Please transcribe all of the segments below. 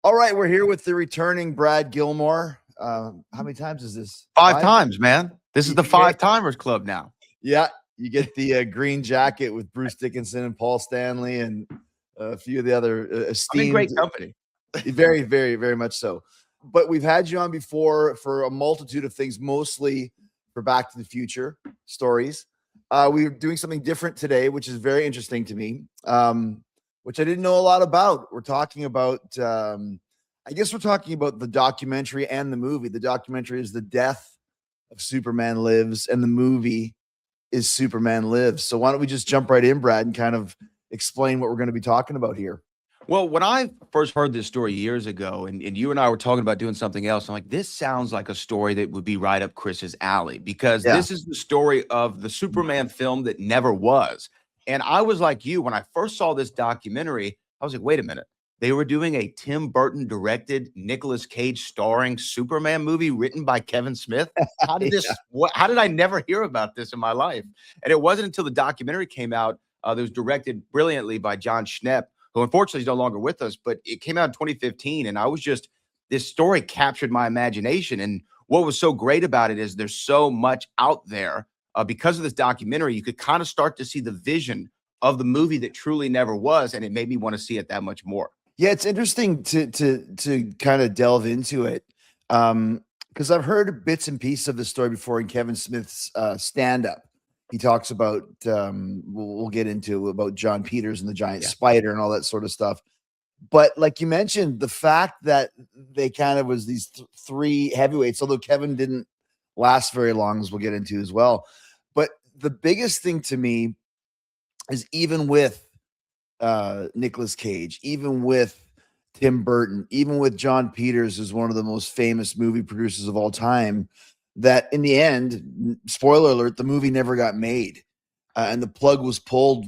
All right, we're here with the returning Brad Gilmore. How many times is this? Five times, man. This is the You Five get- Timers Club now. Yeah, you get the green jacket with Bruce Dickinson and Paul Stanley and a few of the other I'm in esteemed. great company. Very, very, very much so. But we've had you on before for a multitude of things, mostly for Back to the Future stories. We're doing something different today, which is very interesting to me, which I didn't know a lot about. We're talking about, I guess we're talking about the documentary and the movie. The documentary is The Death of Superman Lives, and the movie is Superman Lives. So why don't we just jump right in, Brad, and kind of explain what we're going to be talking about here? Well, when I first heard this story years ago, and you and I were talking about doing something else, I'm like, this sounds like a story that would be right up Chris's alley, because this is the story of the Superman film that never was. And I was like you, when I first saw this documentary, I was like, wait a minute. They were doing a Tim Burton directed, Nicolas Cage starring Superman movie written by Kevin Smith. How did this, how did I never hear about this in my life? And it wasn't until the documentary came out that was directed brilliantly by John Schnepp, who unfortunately is no longer with us, but it came out in 2015. And I was just, this story captured my imagination. And what was so great about it is there's so much out there. Because of this documentary, you could kind of start to see the vision of the movie that truly never was. And it made me want to see it that much more. Yeah, it's interesting to kind of delve into it. Because I've heard bits and pieces of the story before in Kevin Smith's stand-up. He talks about, we'll get into about Jon Peters and the giant spider and all that sort of stuff. But like you mentioned, the fact that they kind of was these three heavyweights, although Kevin didn't last very long, as we'll get into as well. But the biggest thing to me is, even with Nicolas Cage, even with Tim Burton, even with Jon Peters, who's one of the most famous movie producers of all time, that in the end, spoiler alert, the movie never got made, and the plug was pulled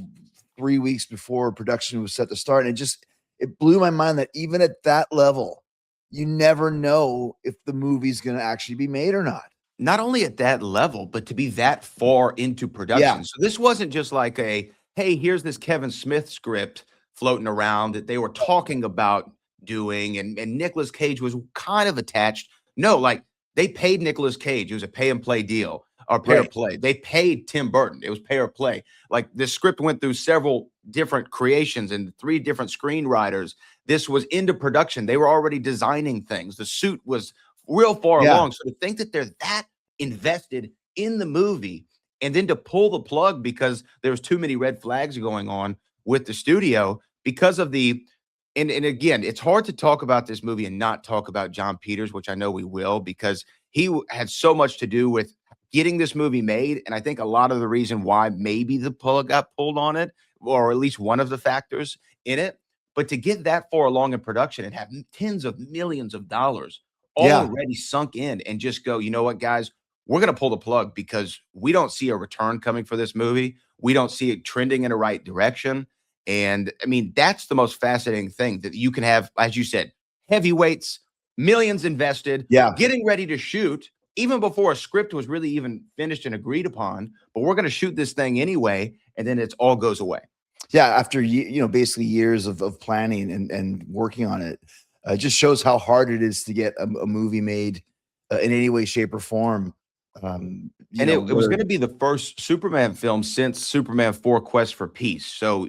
3 weeks before production was set to start. And it blew my mind that even at that level, you never know if the movie's going to actually be made or not. Not only at that level, but to be that far into production. So this wasn't just like a, hey, here's this Kevin Smith script floating around that they were talking about doing, and Nicolas Cage was kind of attached. No, like, they paid Nicolas Cage. It was a pay and play deal, or pay or play. They paid Tim Burton. It was pay or play. Like, this script went through several different creations and 3 different screenwriters. This was into production. They were already designing things. The suit was real far along. So to think that they're that invested in the movie, and then to pull the plug because there's too many red flags going on with the studio because of the, and again, it's hard to talk about this movie and not talk about Jon Peters, which I know we will, because he had so much to do with getting this movie made. And I think a lot of the reason why maybe the plug got pulled on it, or at least one of the factors in it, but to get that far along in production and have tens of millions of dollars already sunk in, and just go, you know what, guys, we're going to pull the plug because we don't see a return coming for this movie. We don't see it trending in the right direction. And I mean, that's the most fascinating thing, that you can have, as you said, heavyweights, millions invested, getting ready to shoot even before a script was really even finished and agreed upon, but we're going to shoot this thing anyway. And then it all goes away. Yeah. After, basically years of planning and working on it, it just shows how hard it is to get a movie made in any way, shape, or form. It was going to be the first Superman film since Superman 4 Quest for Peace. So,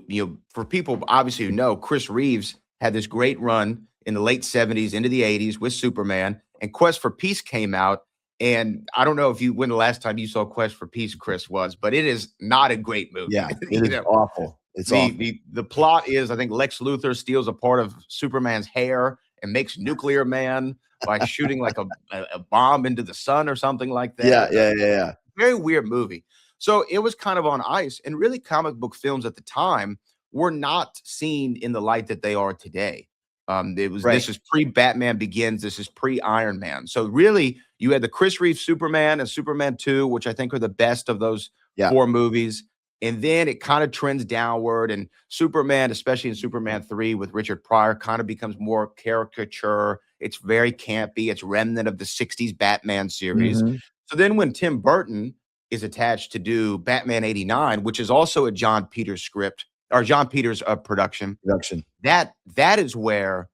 for people obviously who know, Chris Reeves had this great run in the late 70s into the 80s with Superman, and Quest for Peace came out. And I don't know when the last time you saw Quest for Peace, Chris, was, but it is not a great movie. Yeah, it is awful. It's awful. The plot is, I think Lex Luthor steals a part of Superman's hair and makes Nuclear Man by shooting like a bomb into the sun or something like that. Yeah. Very weird movie. So it was kind of on ice, and really comic book films at the time were not seen in the light that they are today. This is pre-Batman Begins. This is pre-Iron Man. So really, you had the Chris Reeves Superman and Superman 2, which I think are the best of those 4 movies. And then it kind of trends downward, and Superman, especially in Superman 3 with Richard Pryor, kind of becomes more caricature. It's very campy. It's remnant of the 60s Batman series. So then when Tim Burton is attached to do Batman 89, which is also a Jon Peters script, or Jon Peters production, that is where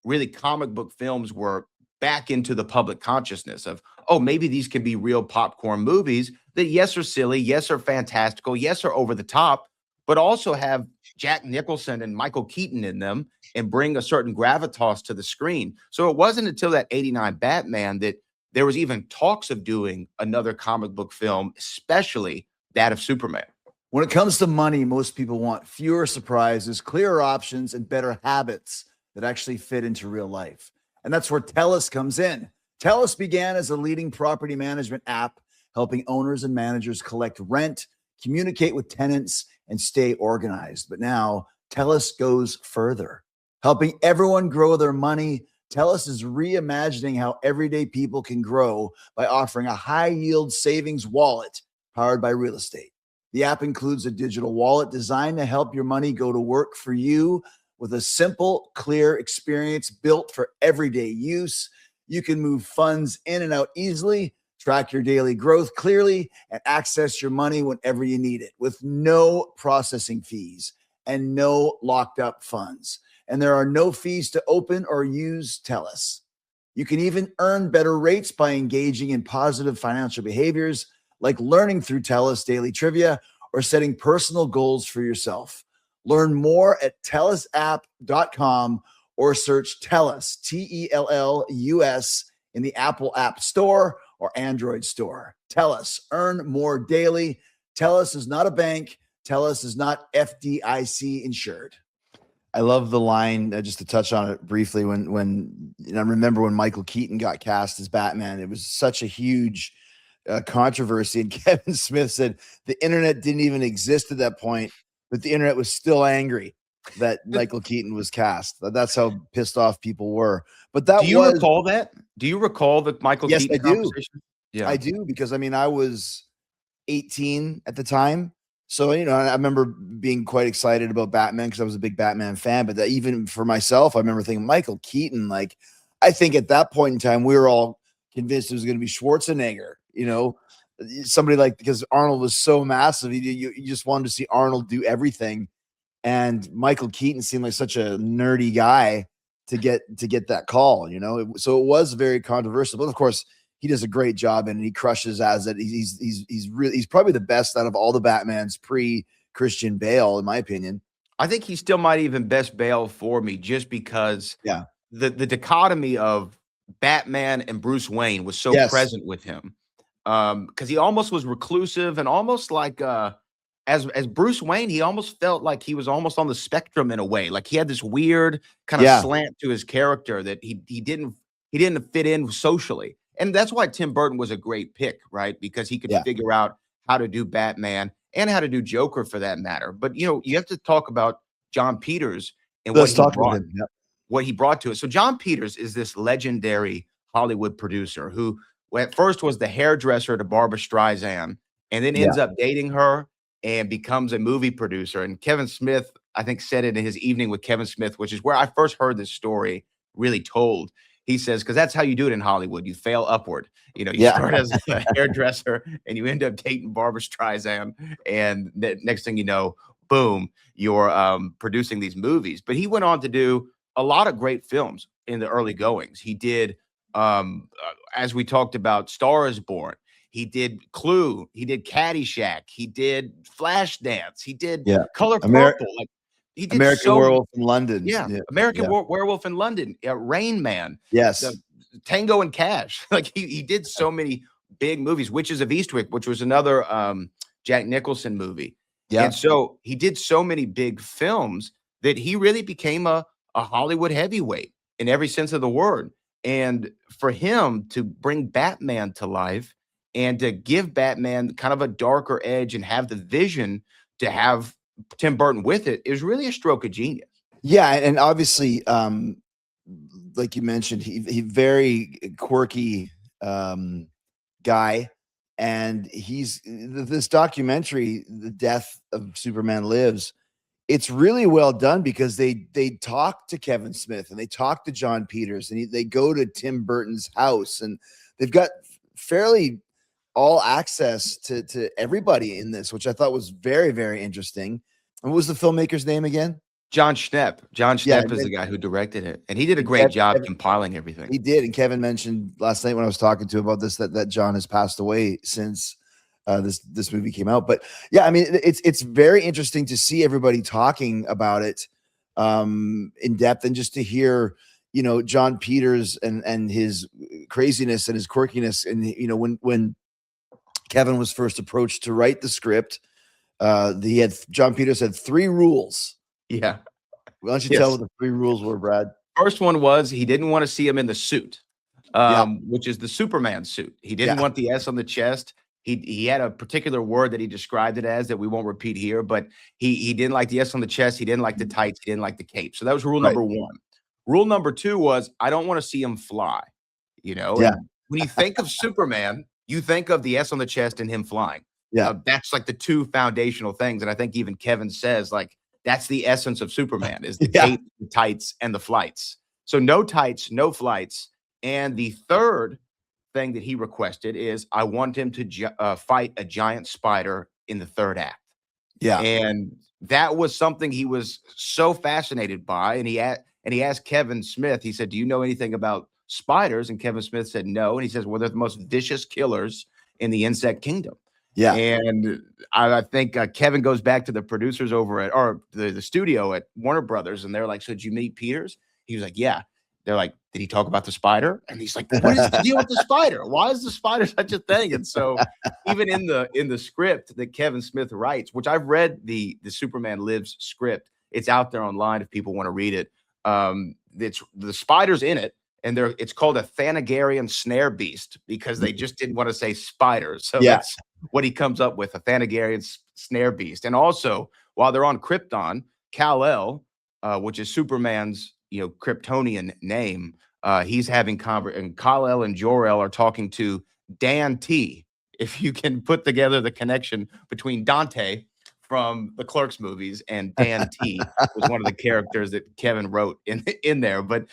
really comic book films were back into the public consciousness of, oh, maybe these can be real popcorn movies that, yes, are silly, yes, are fantastical, yes, are over the top, but also have Jack Nicholson and Michael Keaton in them and bring a certain gravitas to the screen. So it wasn't until that 89 Batman that there was even talks of doing another comic book film, especially that of Superman. When it comes to money, most people want fewer surprises, clearer options, and better habits that actually fit into real life. And that's where TELUS comes in. TELUS began as a leading property management app, helping owners and managers collect rent, communicate with tenants, and stay organized. But now TELUS goes further, helping everyone grow their money. TELUS is reimagining how everyday people can grow by offering a high-yield savings wallet powered by real estate. The app includes a digital wallet designed to help your money go to work for you with a simple, clear experience built for everyday use. You can move funds in and out easily, track your daily growth clearly, and access your money whenever you need it with no processing fees and no locked up funds. And there are no fees to open or use TELUS. You can even earn better rates by engaging in positive financial behaviors like learning through TELUS Daily Trivia or setting personal goals for yourself. Learn more at telusapp.com or search TELUS, TELLUS, in the Apple App Store or Android Store. TELUS, earn more daily. TELUS is not a bank. TELUS is not FDIC insured. I love the line, just to touch on it briefly, when I remember when Michael Keaton got cast as Batman, it was such a huge controversy. And Kevin Smith said the internet didn't even exist at that point, but the internet was still angry that Michael Keaton was cast. That's how pissed off people were. But that Do you recall that? Do you recall the Michael Yes, Keaton I do. conversation? Yeah. I do, because I mean, I was 18 at the time. So, you know, I remember being quite excited about Batman because I was a big Batman fan. But that, even for myself, I remember thinking Michael Keaton, like, I think at that point in time, we were all convinced it was going to be Schwarzenegger, you know, somebody like, because Arnold was so massive. You just wanted to see Arnold do everything. And Michael Keaton seemed like such a nerdy guy to get that call, you know. So it was very controversial. But of course, he does a great job and he crushes as it. He's probably the best out of all the Batmans pre Christian Bale, in my opinion. I think he still might even best Bale for me, just because the dichotomy of Batman and Bruce Wayne was so present with him. Because he almost was reclusive and almost like as Bruce Wayne, he almost felt like he was almost on the spectrum in a way. Like he had this weird kind of slant to his character that he didn't fit in socially. And that's why Tim Burton was a great pick, right? Because he could figure out how to do Batman and how to do Joker for that matter. But, you know, you have to talk about Jon Peters and what he brought to it. So Jon Peters is this legendary Hollywood producer who at first was the hairdresser to Barbra Streisand and then ends up dating her and becomes a movie producer. And Kevin Smith, I think, said it in his Evening with Kevin Smith, which is where I first heard this story really told. He says, because that's how you do it in Hollywood. You fail upward. You know, you start as a hairdresser and you end up dating Barbra Streisand. And the next thing you know, boom, you're producing these movies. But he went on to do a lot of great films in the early goings. He did, as we talked about, Star is Born. He did Clue. He did Caddyshack. He did Flashdance. He did Color Purple. Like, he did American Werewolf in London. American Werewolf in London. Rain Man. Tango and Cash. Like he did so many big movies. Witches of Eastwick, which was another Jack Nicholson movie. And so he did so many big films that he really became a Hollywood heavyweight in every sense of the word. And for him to bring Batman to life and to give Batman kind of a darker edge and have the vision to have Tim Burton with it is really a stroke of genius. Yeah, and obviously, like you mentioned, he very quirky guy, and he's this documentary, The Death of Superman Lives. It's really well done because they talk to Kevin Smith and they talk to Jon Peters and they go to Tim Burton's house, and they've got fairly all access to everybody in this, which I thought was very, very interesting. And what was the filmmaker's name again? Jon Schnepp. Jon Yeah, Schnepp is the guy who directed it, and he did a and great job compiling everything. he did, and Kevin mentioned last night when I was talking to him about this that Jon has passed away since this movie came out. But yeah, I mean, it's very interesting to see everybody talking about it in depth, and just to hear, you know, Jon Peters and his craziness and his quirkiness. And you know, when Kevin was first approached to write the script, Jon Peters had 3 rules. Yeah. Why don't you tell what the 3 rules were, Brad? First one was he didn't want to see him in the suit, which is the Superman suit. He didn't want the S on the chest. He had a particular word that he described it as that we won't repeat here, but he didn't like the S on the chest. He didn't like the tights. He didn't like the cape. So that was rule number 1. Rule number 2 was I don't want to see him fly. You know, and when you think of Superman, you think of the S on the chest and him flying. Yeah, that's like the 2 foundational things. And I think even Kevin says, like, that's the essence of Superman is the cape, the tights, and the flights. So no tights, no flights. And the third thing that he requested is I want him to fight a giant spider in the 3rd act. Yeah. And that was something he was so fascinated by. And he asked Kevin Smith, he said, do you know anything about spiders? And Kevin Smith said no. And he says, well, they're the most vicious killers in the insect kingdom. Yeah. And I think Kevin goes back to the producers over at, or the studio at Warner Brothers, and they're like, so did you meet Peters? He was like, yeah. They're like, did he talk about the spider? And he's like, what is the deal with the spider? Why is the spider such a thing? And so even in the script that Kevin Smith writes, which I've read the Superman Lives script, it's out there online if people want to read it. It's the spider's in it, and it's called a Thanagarian snare beast because they just didn't want to say spider. So that's what he comes up with, a Thanagarian snare beast. And also, while they're on Krypton, Kal-El, which is Superman's, you know, Kryptonian name, he's having and Kal-El and Jor-El are talking to Dan T. If you can put together the connection between Dante from the Clerks movies and Dan T was one of the characters that Kevin wrote in there. But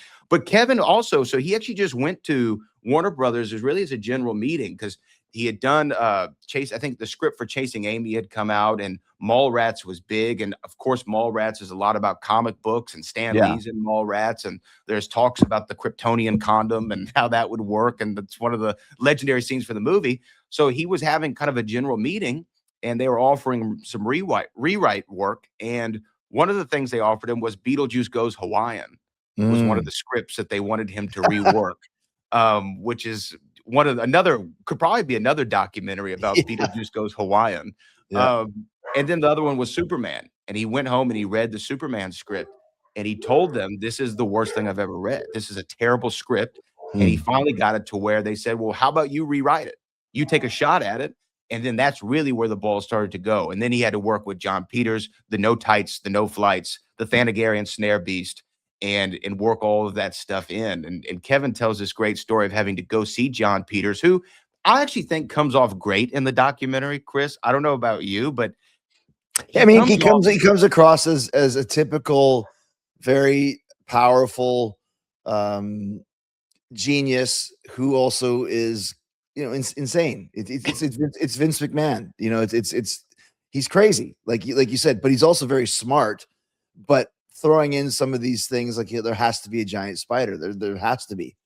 Kevin also, so he actually just went to Warner Brothers as really as a general meeting because he had done I think the script for Chasing Amy had come out, and Mallrats was big. And of course, Mallrats is a lot about comic books, and Stan Lee's in Mallrats. And there's talks about the Kryptonian condom and how that would work. And that's one of the legendary scenes for the movie. So he was having kind of a general meeting, and they were offering some rewrite work. And one of the things they offered him was Beetlejuice Goes Hawaiian was one of the scripts that they wanted him to rework, which is could probably be another documentary about Beetlejuice Goes Hawaiian. And then the other one was Superman. And he went home and he read the Superman script, and he told them, this is the worst thing I've ever read. This is a terrible script. And he finally got it to where they said, well, how about you rewrite it? You take a shot at it. And then that's really where the ball started to go. And then he had to work with Jon Peters, the no tights, the no flights, the Thanagarian snare beast, and work all of that stuff in. And Kevin tells this great story of having to go see Jon Peters, who I actually think comes off great in the documentary, Chris. I don't know about you, but he comes across as a typical, very powerful genius who also is, you know, insane. It's Vince McMahon. You know, he's crazy, like you said, but he's also very smart. But throwing in some of these things, like, there has to be a giant spider. There has to be.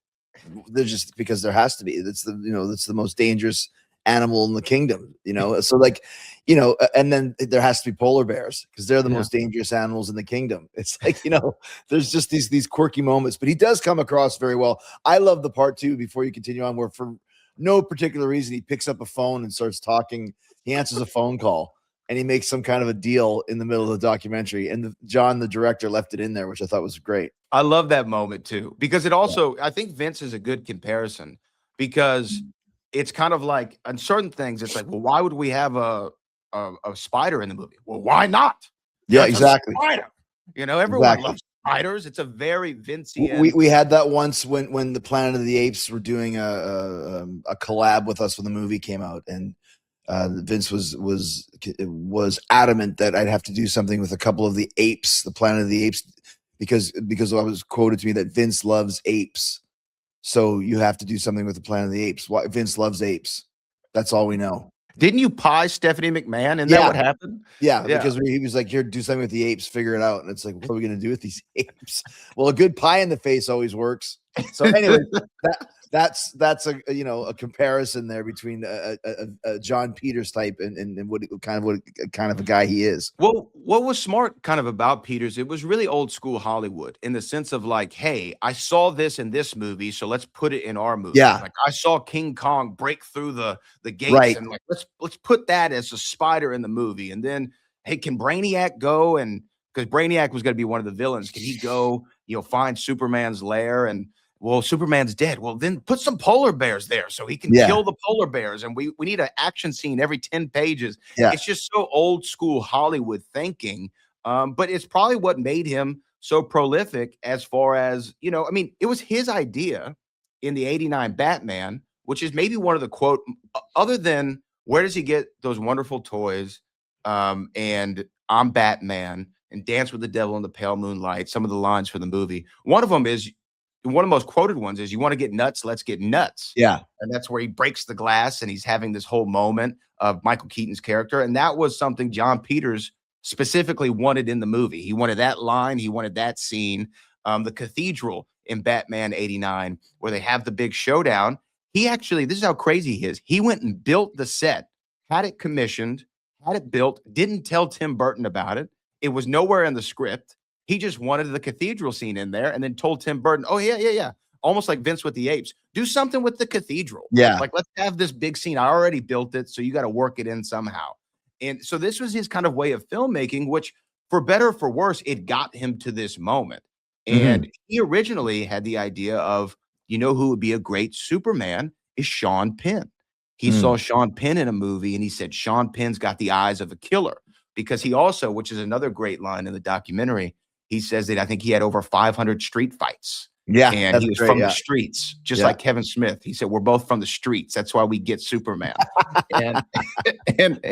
There's just because there has to be. That's the most dangerous animal in the kingdom. You know, so like, you know, and then there has to be polar bears because they're the most dangerous animals in the kingdom. It's like, you know, there's just these quirky moments. But he does come across very well. I love the part too, before you continue on, where for no particular reason he picks up a phone and starts talking. He answers a phone call, and he makes some kind of a deal in the middle of the documentary. And John, the director, left it in there, which I thought was great. I love that moment too, because it also, I think Vince is a good comparison, because it's kind of like on certain things, it's like, well, why would we have a spider in the movie? Well, why not? Yeah, exactly. Spider. You know, everyone loves spiders. It's a very Vincian. We had that once when the Planet of the Apes were doing a collab with us when the movie came out, and Vince was adamant that I'd have to do something with a couple of the apes, the Planet of the Apes, because I was quoted to me that Vince loves apes, so you have to do something with the Planet of the Apes. Why Vince loves apes? That's all we know. Didn't you pie Stephanie McMahon? Isn't that Yeah. what happened? Yeah, Yeah. because he was like, "Here, do something with the apes, figure it out." And it's like, "What are we gonna do with these apes?" Well, a good pie in the face always works. So anyway, that's a comparison there between a Jon Peters type and what kind of a guy he is. Well, what was smart kind of about Peters, it was really old school Hollywood in the sense of like, hey, I saw this in this movie, so let's put it in our movie. Yeah. Like I saw King Kong break through the gates, Right. and like let's put that as a spider in the movie. And then, hey, can Brainiac go? And because Brainiac was going to be one of the villains, can he go, find Superman's lair? And well, Superman's dead. Well, then put some polar bears there so he can Yeah. kill the polar bears. And we need an action scene every 10 pages. Yeah. It's just so old school Hollywood thinking. But it's probably what made him so prolific as far as, I mean, it was his idea in the 89 Batman, which is maybe one of the quote, other than where does he get those wonderful toys? And I'm Batman and Dance with the Devil in the Pale Moonlight, some of the lines for the movie. One of them is, one of the most quoted ones is, "You want to get nuts? Let's get nuts." Yeah. And that's where he breaks the glass and he's having this whole moment of Michael Keaton's character. And that was something Jon Peters specifically wanted in the movie. He wanted that line. He wanted that scene. The cathedral in Batman 89, where they have the big showdown. He actually, this is how crazy he is. He went and built the set, had it commissioned, had it built, didn't tell Tim Burton about it. It was nowhere in the script. He just wanted the cathedral scene in there and then told Tim Burton, oh, yeah. Almost like Vince with the apes. Do something with the cathedral. Yeah. Like, let's have this big scene. I already built it, so you got to work it in somehow. And so this was his kind of way of filmmaking, which for better or for worse, it got him to this moment. And he originally had the idea of, who would be a great Superman is Sean Penn. He saw Sean Penn in a movie and he said, Sean Penn's got the eyes of a killer, because he also, which is another great line in the documentary, he says that I think he had over 500 street fights. Yeah. And he was from the streets, just like Kevin Smith. He said, we're both from the streets. That's why we get Superman. and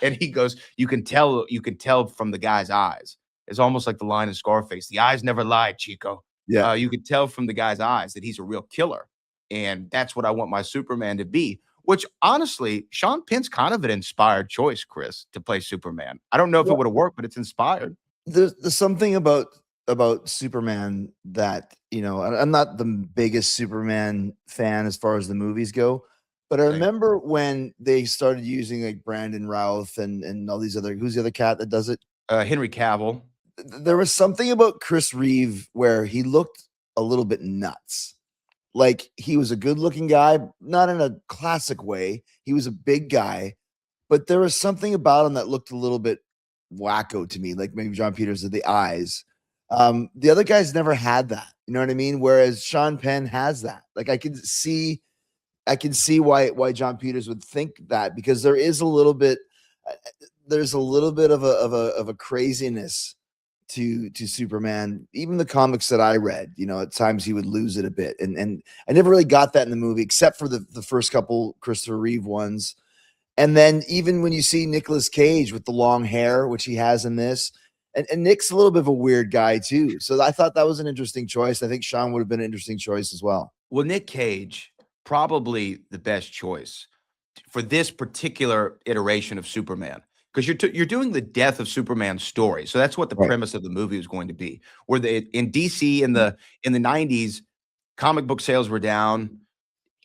he goes, you can tell from the guy's eyes. It's almost like the line in Scarface. The eyes never lie, Chico. Yeah. You could tell from the guy's eyes that he's a real killer. And that's what I want my Superman to be, which honestly, Sean Penn's kind of an inspired choice, Chris, to play Superman. I don't know if it would have worked, but it's inspired. There's something about Superman that, I'm not the biggest Superman fan as far as the movies go, but I remember when they started using like Brandon Routh and all these other, who's the other cat that does it? Henry Cavill. There was something about Chris Reeve where he looked a little bit nuts. Like he was a good looking guy, not in a classic way. He was a big guy, but there was something about him that looked a little bit wacko to me, like maybe Jon Peters did the eyes. The other guys never had that, you know what I mean? Whereas Sean Penn has that. Like I can see why Jon Peters would think that, because there is a little bit, there's a little bit of a craziness to Superman. Even the comics that I read, at times he would lose it a bit, and I never really got that in the movie, except for the first couple Christopher Reeve ones. And then even when you see Nicolas Cage with the long hair, which he has in this, and Nick's a little bit of a weird guy too. So I thought that was an interesting choice. I think Sean would have been an interesting choice as well. Well, Nick Cage, probably the best choice for this particular iteration of Superman, because you're doing the death of Superman story. So that's what the premise of the movie was going to be. Where in DC in the 90s, comic book sales were down.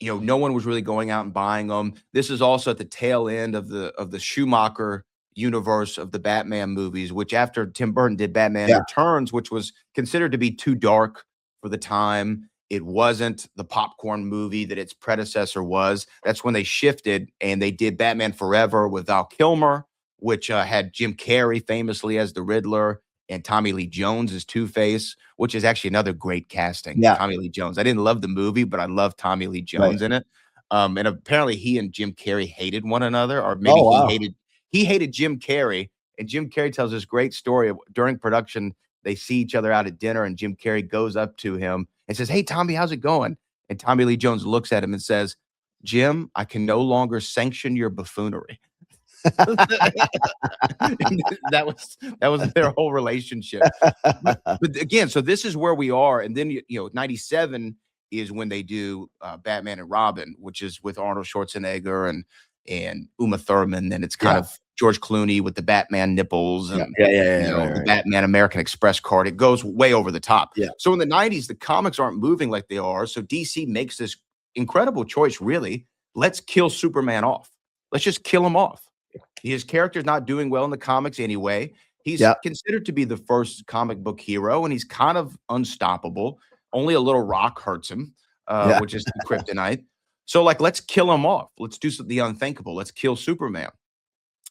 No one was really going out and buying them. This is also at the tail end of the Schumacher universe of the Batman movies, which after Tim Burton did Batman Returns, which was considered to be too dark for the time. It wasn't the popcorn movie that its predecessor was. That's when they shifted and they did Batman Forever with Val Kilmer, which had Jim Carrey famously as the Riddler and Tommy Lee Jones as Two-Face, which is actually another great casting. Tommy Lee Jones. I didn't love the movie, but I love Tommy Lee Jones in it. And apparently he and Jim Carrey hated one another, or maybe he hated Jim Carrey. And Jim Carrey tells this great story of during production, they see each other out at dinner and Jim Carrey goes up to him and says, "Hey, Tommy, how's it going?" And Tommy Lee Jones looks at him and says, "Jim, I can no longer sanction your buffoonery." that was their whole relationship. But again, so this is where we are. And then, 97 is when they do Batman and Robin, which is with Arnold Schwarzenegger. and Uma Thurman, and it's kind Yeah. of George Clooney with the Batman nipples Yeah. and Yeah. the Batman American Express card. It goes way over the top. Yeah. So in the 90s, the comics aren't moving like they are. So DC makes this incredible choice, really. Let's kill Superman off. Let's just kill him off. His character's not doing well in the comics anyway. He's Yeah. considered to be the first comic book hero, and he's kind of unstoppable. Only a little rock hurts him, which is the kryptonite. So, like, let's kill him off. Let's do the unthinkable. Let's kill Superman.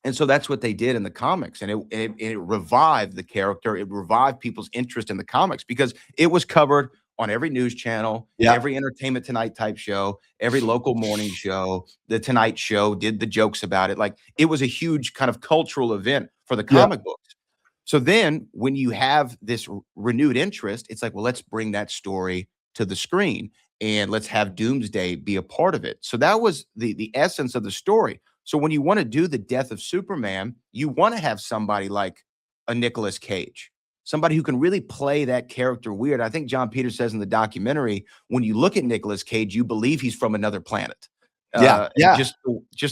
And so that's what they did in the comics, and it revived the character. It revived people's interest in the comics because it was covered on every news channel, every Entertainment Tonight type show, every local morning show. The Tonight Show did the jokes about it. Like, it was a huge kind of cultural event for the comic books. So then when you have this renewed interest, it's like, well, let's bring that story to the screen and let's have Doomsday be a part of it. So that was the essence of the story. So when you want to do the death of Superman, you want to have somebody like a Nicolas Cage, somebody who can really play that character weird. I think Jon Peters says in the documentary, when you look at Nicolas Cage, you believe he's from another planet. Just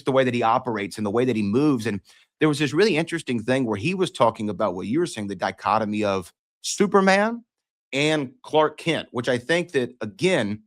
the way that he operates and the way that he moves. And there was this really interesting thing where he was talking about what you were saying, the dichotomy of Superman and Clark Kent, which I think that, again,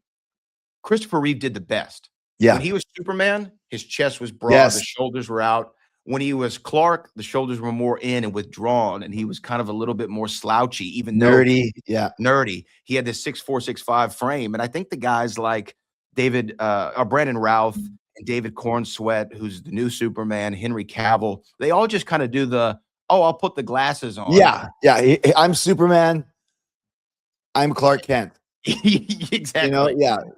Christopher Reeve did the best. Yeah. When he was Superman, his chest was broad, the shoulders were out. When he was Clark, the shoulders were more in and withdrawn, and he was kind of a little bit more slouchy, even nerdy. Nerdy. He had this 6'4", 6'5" frame. And I think the guys like Brandon Routh and David Cornsweet, who's the new Superman, Henry Cavill, they all just kind of do I'll put the glasses on. Yeah. I'm Superman. I'm Clark Kent. Exactly. You know,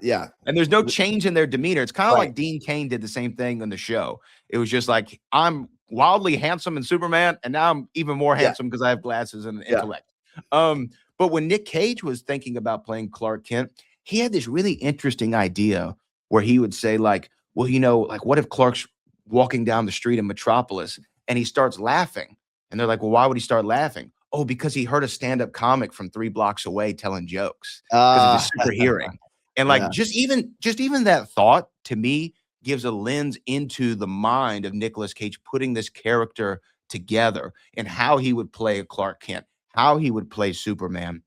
yeah. And there's no change in their demeanor. It's kind of like Dean Cain did the same thing on the show. It was just like, I'm wildly handsome in Superman, and now I'm even more handsome because I have glasses and intellect. But when Nick Cage was thinking about playing Clark Kent, he had this really interesting idea where he would say, like, well, you know, like, what if Clark's walking down the street in Metropolis and he starts laughing? And they're like, well, why would he start laughing? Oh, because he heard a stand-up comic from 3 blocks away telling jokes because of his super hearing. And like, just even that thought, to me, gives a lens into the mind of Nicolas Cage putting this character together and how he would play a Clark Kent, how he would play Superman.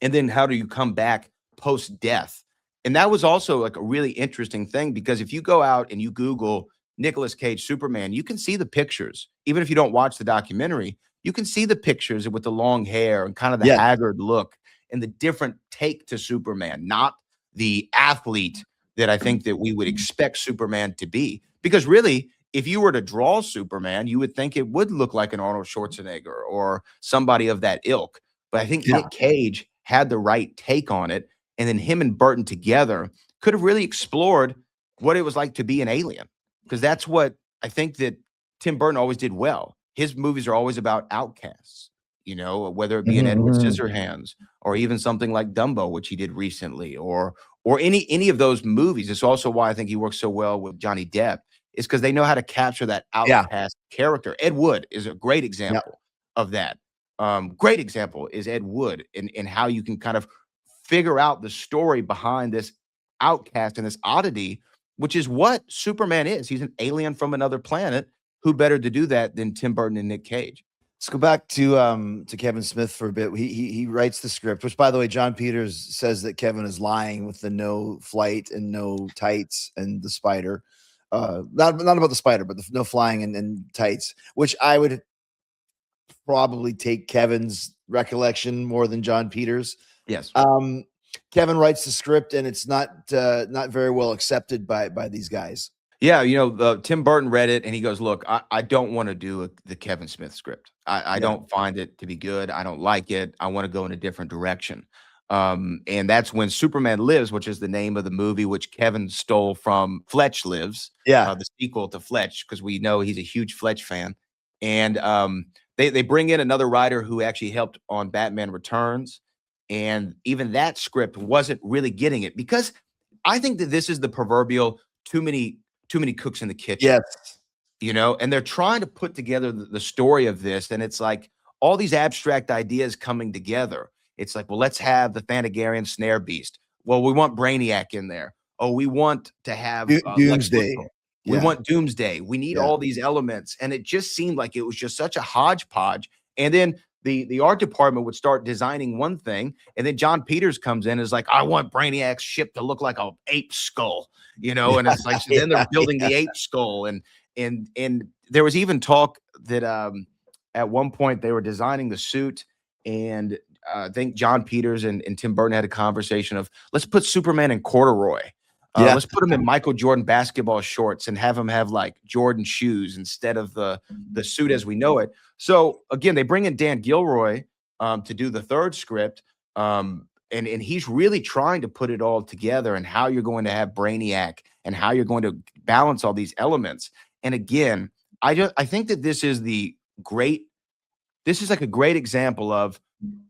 And then how do you come back post-death? And that was also like a really interesting thing, because if you go out and you Google Nicolas Cage Superman, you can see the pictures. Even if you don't watch the documentary, you can see the pictures with the long hair and kind of the haggard look and the different take to Superman, not the athlete that I think that we would expect Superman to be. Because really, if you were to draw Superman, you would think it would look like an Arnold Schwarzenegger or somebody of that ilk. But I think Nick Cage had the right take on it. And then him and Burton together could have really explored what it was like to be an alien. Because that's what I think that Tim Burton always did well. His movies are always about outcasts, you know, whether it be an Edward Scissorhands or even something like Dumbo, which he did recently, or any of those movies. It's also why I think he works so well with Johnny Depp, is because they know how to capture that outcast character. Ed Wood is a great example of that. Great example is Ed Wood in how you can kind of figure out the story behind this outcast and this oddity, which is what Superman is. He's an alien from another planet. Who better to do that than Tim Burton and Nick Cage? Let's go back to Kevin Smith for a bit. He writes the script, which, by the way, Jon Peters says that Kevin is lying with the no flight and no tights and the spider. Not about the spider, but the no flying and tights, which I would probably take Kevin's recollection more than Jon Peters. Yes. Kevin writes the script, and it's not very well accepted by these guys. Yeah, you know, Tim Burton read it and he goes, look, I don't want to do the Kevin Smith script. I don't find it to be good. I don't like it. I want to go in a different direction. And that's when Superman Lives, which is the name of the movie, which Kevin stole from Fletch Lives, the sequel to Fletch, because we know he's a huge Fletch fan. And they bring in another writer who actually helped on Batman Returns. And even that script wasn't really getting it, because I think that this is the proverbial too many cooks in the kitchen. Yes. You know, and they're trying to put together the story of this. And it's like all these abstract ideas coming together. It's like, well, let's have the Thanagarian snare beast. Well, we want Brainiac in there. Oh, we want to have Doomsday. We Yeah. want Doomsday. We need Yeah. all these elements. And it just seemed like it was just such a hodgepodge. And then the art department would start designing one thing, and then Jon Peters comes in and is like, I want Brainiac's ship to look like a ape skull, and it's like, so then they're building the ape skull. And there was even talk that at one point they were designing the suit, and I think Jon Peters and Tim Burton had a conversation of, let's put Superman in corduroy. Let's put him in Michael Jordan basketball shorts and have him have like Jordan shoes instead of the suit as we know it. So again, they bring in Dan Gilroy to do the third script, and he's really trying to put it all together and how you're going to have Brainiac and how you're going to balance all these elements. And again, I think that this is like a great example of,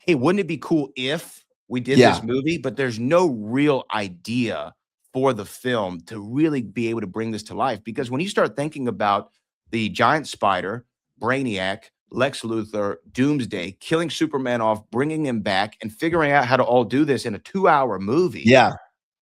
hey, wouldn't it be cool if we did this movie? But there's no real idea for the film to really be able to bring this to life. Because when you start thinking about the giant spider, Brainiac, Lex Luthor, Doomsday, killing Superman off, bringing him back, and figuring out how to all do this in a 2-hour movie. Yeah.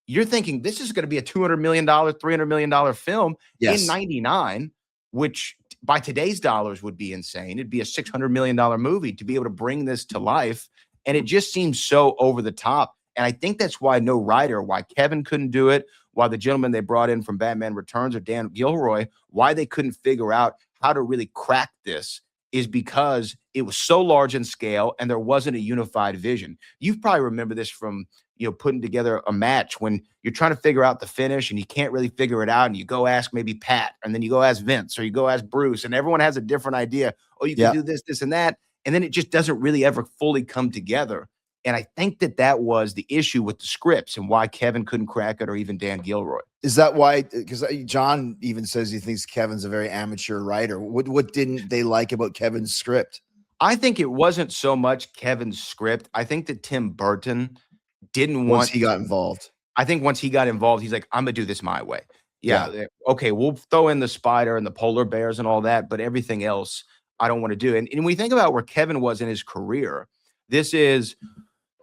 You're thinking this is going to be a $200 million, $300 million film in 99, which by today's dollars would be insane. It'd be a $600 million movie to be able to bring this to life. And it just seems so over the top. And I think that's why why Kevin couldn't do it, why the gentleman they brought in from Batman Returns or Dan Gilroy, why they couldn't figure out how to really crack this is because it was so large in scale and there wasn't a unified vision. You probably remember this from, putting together a match when you're trying to figure out the finish and you can't really figure it out. And you go ask maybe Pat, and then you go ask Vince, or you go ask Bruce, and everyone has a different idea. Oh, you can do this, this, and that. And then it just doesn't really ever fully come together. And I think that was the issue with the scripts and why Kevin couldn't crack it, or even Dan Gilroy. Is that why? Because John even says he thinks Kevin's a very amateur writer. What didn't they like about Kevin's script? I think it wasn't so much Kevin's script. I think that Tim Burton didn't want. Once he got involved. I think once he got involved, he's like, I'm going to do this my way. Yeah. Okay, we'll throw in the spider and the polar bears and all that, but everything else I don't want to do. And when we think about where Kevin was in his career, this is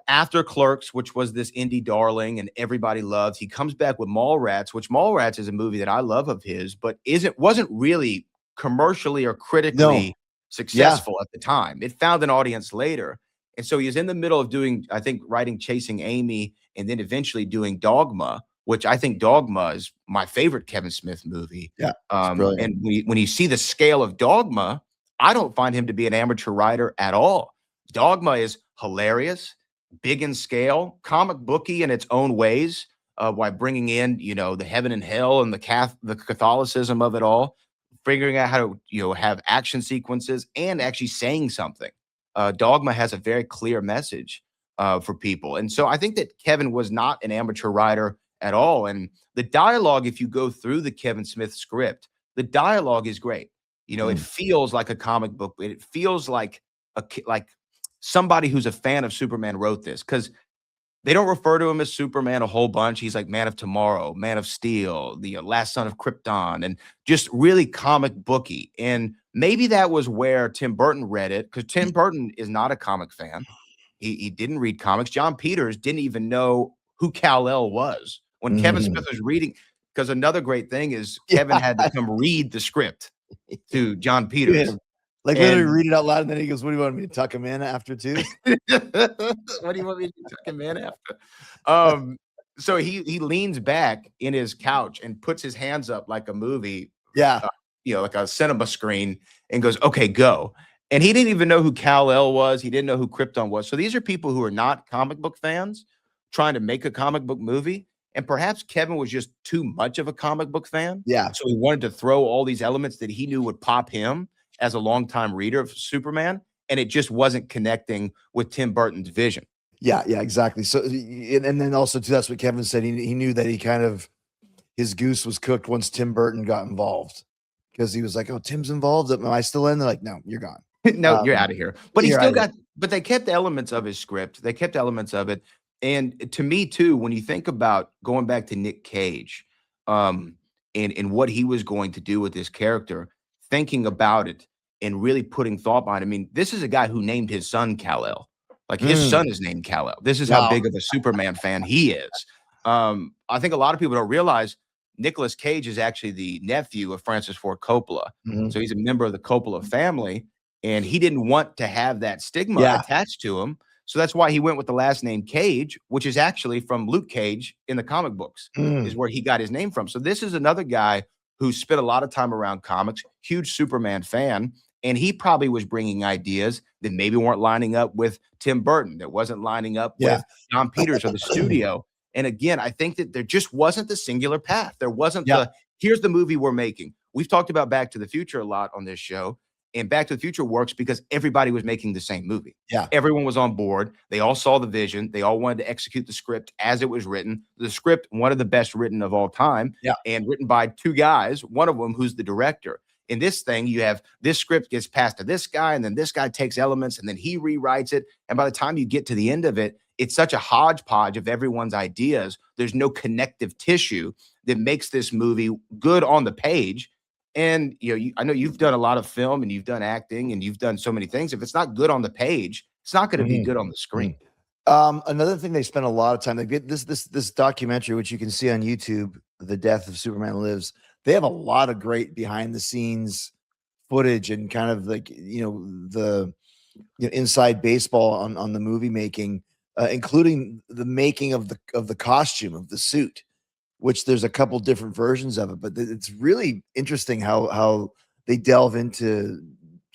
after Clerks, which was this indie darling and everybody loved. He comes back with Mallrats, which Mallrats is a movie that I love of his, but wasn't really commercially or critically successful at the time. It found an audience later. And so he was in the middle of doing, I think, writing Chasing Amy, and then eventually doing Dogma, which I think Dogma is my favorite Kevin Smith movie. Yeah. And when you see the scale of Dogma, I don't find him to be an amateur writer at all. Dogma is hilarious, big in scale, comic booky in its own ways, while bringing in, the heaven and hell and the Catholicism of it all, figuring out how to, have action sequences and actually saying something. Dogma has a very clear message for people. And so I think that Kevin was not an amateur writer at all. And the dialogue, if you go through the Kevin Smith script, the dialogue is great. It feels like a comic book. It feels like somebody who's a fan of Superman wrote this, because they don't refer to him as Superman a whole bunch. He's like Man of Tomorrow, Man of Steel, the last son of Krypton, and just really comic booky. And maybe that was where Tim Burton read it, because Tim Burton is not a comic fan. He didn't read comics. Jon Peters didn't even know who Kal-El was when Kevin Smith was reading, because another great thing is Kevin had to come read the script to Jon Peters. Like literally read it out loud, and then he goes, "What do you want me to tuck him in after too?" What do you want me to tuck him in after? So he leans back in his couch and puts his hands up like a movie, like a cinema screen, and goes, "Okay, go." And he didn't even know who Kal-El was. He didn't know who Krypton was. So these are people who are not comic book fans trying to make a comic book movie. And perhaps Kevin was just too much of a comic book fan. Yeah. So he wanted to throw all these elements that he knew would pop him as a longtime reader of Superman, and it just wasn't connecting with Tim Burton's vision. Yeah, exactly. So, and then also too, that's what Kevin said. He knew that his goose was cooked once Tim Burton got involved, because he was like, "Oh, Tim's involved. Am I still in?" They're like, "No, you're gone. No, you're out of here." But he still but they kept elements of his script. They kept elements of it. And to me too, when you think about going back to Nick Cage, and what he was going to do with this character, thinking about it and really putting thought behind it. I mean, this is a guy who named his son Kal-El. Like his son is named Kal-El. This is how big of a Superman fan he is. I think a lot of people don't realize Nicolas Cage is actually the nephew of Francis Ford Coppola. Mhm. So he's a member of the Coppola family, and he didn't want to have that stigma Yeah. attached to him. So that's why he went with the last name Cage, which is actually from Luke Cage in the comic books, is where he got his name from. So this is another guy who spent a lot of time around comics, huge Superman fan, and he probably was bringing ideas that maybe weren't lining up with Tim Burton, that wasn't lining up with Jon Peters or the studio. And again, I think that there just wasn't the singular path. There wasn't the, here's the movie we're making. We've talked about Back to the Future a lot on this show, and Back to the Future works because everybody was making the same movie. Yeah. Everyone was on board. They all saw the vision. They all wanted to execute the script as it was written. The script, one of the best written of all time, and written by two guys, one of them who's the director. In this thing, you have this script gets passed to this guy, and then this guy takes elements, and then he rewrites it. And by the time you get to the end of it, it's such a hodgepodge of everyone's ideas. There's no connective tissue that makes this movie good on the page. And I know you've done a lot of film, and you've done acting, and you've done so many things. If it's not good on the page, it's not going to be good on the screen. Another thing they spent a lot of time, like this documentary, which you can see on YouTube, The Death of Superman Lives. They have a lot of great behind the scenes footage and kind of like the inside baseball on the movie making, including the making of the costume of the suit, which there's a couple different versions of it, but it's really interesting how they delve into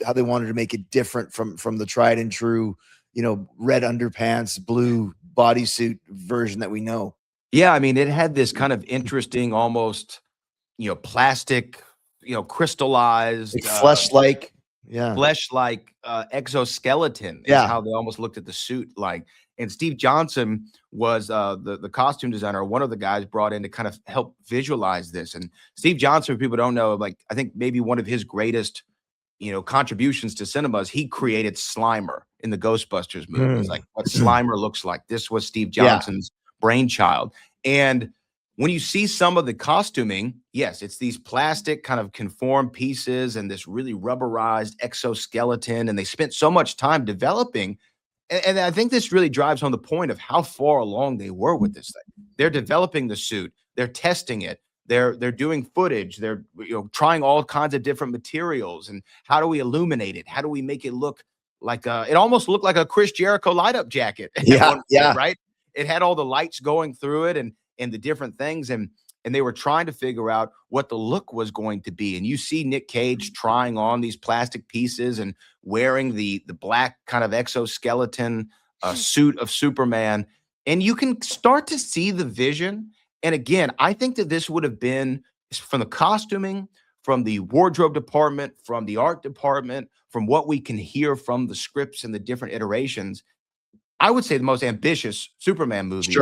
how they wanted to make it different from the tried and true, red underpants, blue bodysuit version that we know. Yeah, I mean, it had this kind of interesting, almost plastic, crystallized, like flesh-like, flesh-like exoskeleton. Is how they almost looked at the suit like. And Steve Johnson was the costume designer, one of the guys brought in to kind of help visualize this. And Steve Johnson, people don't know, like I think maybe one of his greatest, contributions to cinema is he created Slimer in the Ghostbusters movies, like what Slimer looks like. This was Steve Johnson's brainchild. And when you see some of the costuming, yes, it's these plastic kind of conformed pieces and this really rubberized exoskeleton. And they spent so much time developing. And I think this really drives home the point of how far along they were with this thing. They're developing the suit. They're testing it. They're doing footage. They're trying all kinds of different materials. And how do we illuminate it? How do we make it look like it almost looked like a Chris Jericho light up jacket? Right. It had all the lights going through it and the different things. And they were trying to figure out what the look was going to be. And you see Nick Cage trying on these plastic pieces and wearing the black kind of exoskeleton suit of Superman. And you can start to see the vision. And again, I think that this would have been from the costuming, from the wardrobe department, from the art department, from what we can hear from the scripts and the different iterations, I would say the most ambitious Superman movie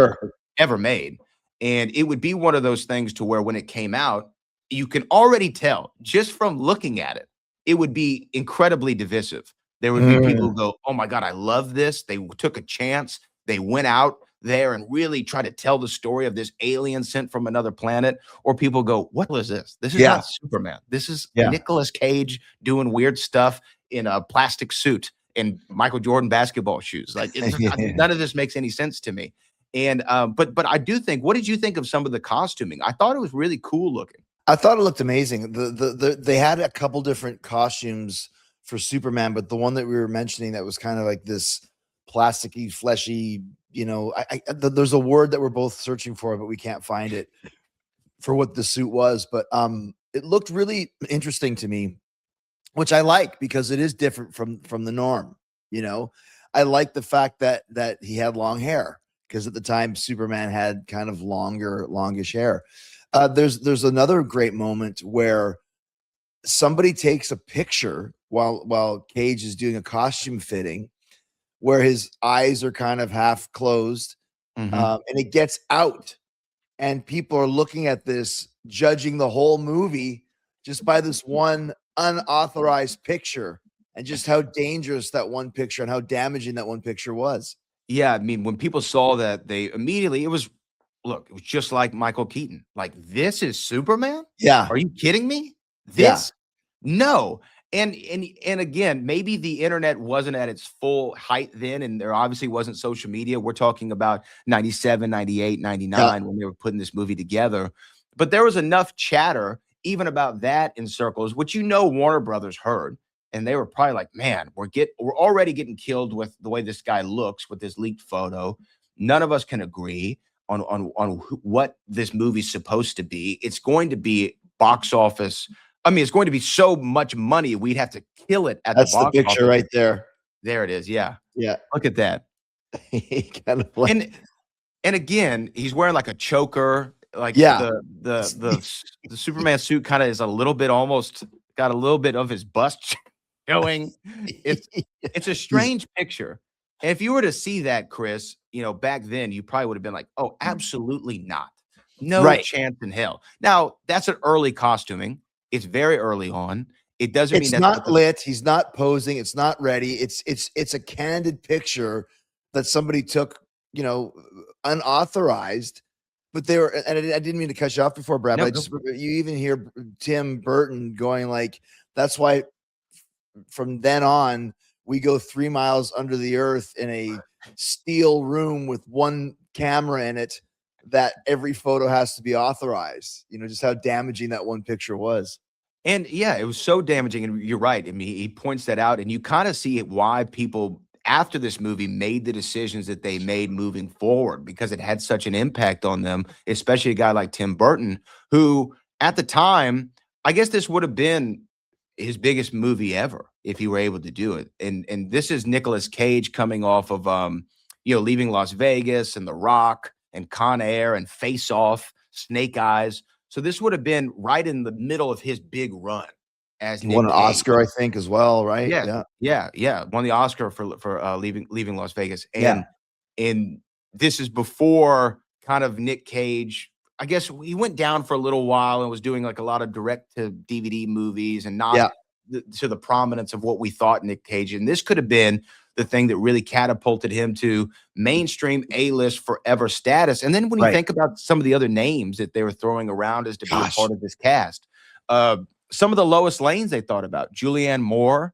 ever made. And it would be one of those things to where when it came out, you can already tell just from looking at it, it would be incredibly divisive. There would be people who go, oh my God, I love this. They took a chance. They went out there and really tried to tell the story of this alien sent from another planet. Or people go, what was this? This is not Superman. This is Nicolas Cage doing weird stuff in a plastic suit and Michael Jordan basketball shoes. Like none of this makes any sense to me. And but I do think, what did you think of some of the costuming? I thought it was really cool looking. I thought it looked amazing. They had a couple different costumes for Superman, but the one that we were mentioning that was kind of like this plasticky, fleshy, there's a word that we're both searching for, but we can't find it for what the suit was. But it looked really interesting to me, which I like because it is different from the norm. I like the fact that he had long hair, because at the time Superman had kind of longish hair. There's another great moment where somebody takes a picture while Cage is doing a costume fitting, where his eyes are kind of half closed, and it gets out, and people are looking at this, judging the whole movie just by this one unauthorized picture, and just how dangerous that one picture and how damaging that one picture was. Yeah, I mean, when people saw that, they immediately, it was just like Michael Keaton. Like, this is Superman? Yeah. Are you kidding me? This? No. And again, maybe the internet wasn't at its full height then, and there obviously wasn't social media. We're talking about 97, 98, 99 when they were putting this movie together. But there was enough chatter even about that in circles, which Warner Brothers heard, and they were probably like, "Man, we're already getting killed with the way this guy looks with this leaked photo. None of us can agree on what this movie's supposed to be. It's going to be box office. I mean, it's going to be so much money we'd have to kill it at That's the the box picture office." right there. There it is. Yeah, Yeah. look at that. He kind of like, And again, he's wearing like a choker, like yeah. the Superman suit kind of is a little bit, almost got a little bit of his bust showing. It's a strange picture. And if you were to see that, Chris, back then, you probably would have been like, "Oh, absolutely not. No Right. chance in hell." Now, that's an early costuming. It's very early on. It doesn't mean It's that's not lit. He's not posing. It's not ready. It's a candid picture that somebody took, unauthorized. But they were, and I didn't mean to cut you off before, Brad. No, But you even hear Tim Burton going like, "That's why from then on we go 3 miles under the earth in a steel room with one camera in it, that every photo has to be authorized." Just how damaging that one picture was. And yeah, it was so damaging. And you're right. I mean, he points that out, and you kind of see why people after this movie made the decisions that they made moving forward, because it had such an impact on them, especially a guy like Tim Burton, who at the time, I guess this would have been his biggest movie ever if he were able to do it. And this is Nicolas Cage coming off of leaving Las Vegas and The Rock and Con Air and Face Off, Snake Eyes. So this would have been right in the middle of his big run as He Nick won an Cage. Oscar, I think, as well, right? Yeah. Won the Oscar for leaving Las Vegas. Yeah. And this is before kind of Nick Cage. I guess he went down for a little while and was doing like a lot of direct to DVD movies and not to the prominence of what we thought Nick Cage. And this could have been the thing that really catapulted him to mainstream A-list forever status. And then when you think about some of the other names that they were throwing around as to be a part of this cast, some of the lowest lanes they thought about: Julianne Moore,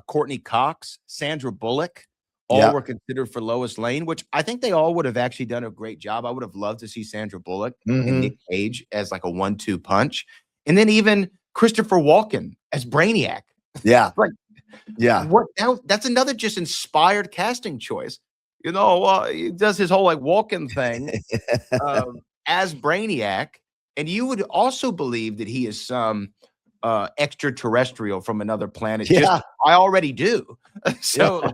Courtney Cox, Sandra Bullock, all were considered for Lois Lane, which I think they all would have actually done a great job. I would have loved to see Sandra Bullock and Nick Cage as like a 1-2 punch. And then even Christopher Walken as Brainiac. Yeah. That's another just inspired casting choice. He does his whole like Walken thing as Brainiac. And you would also believe that he is some extraterrestrial from another planet. Yeah. I already do. So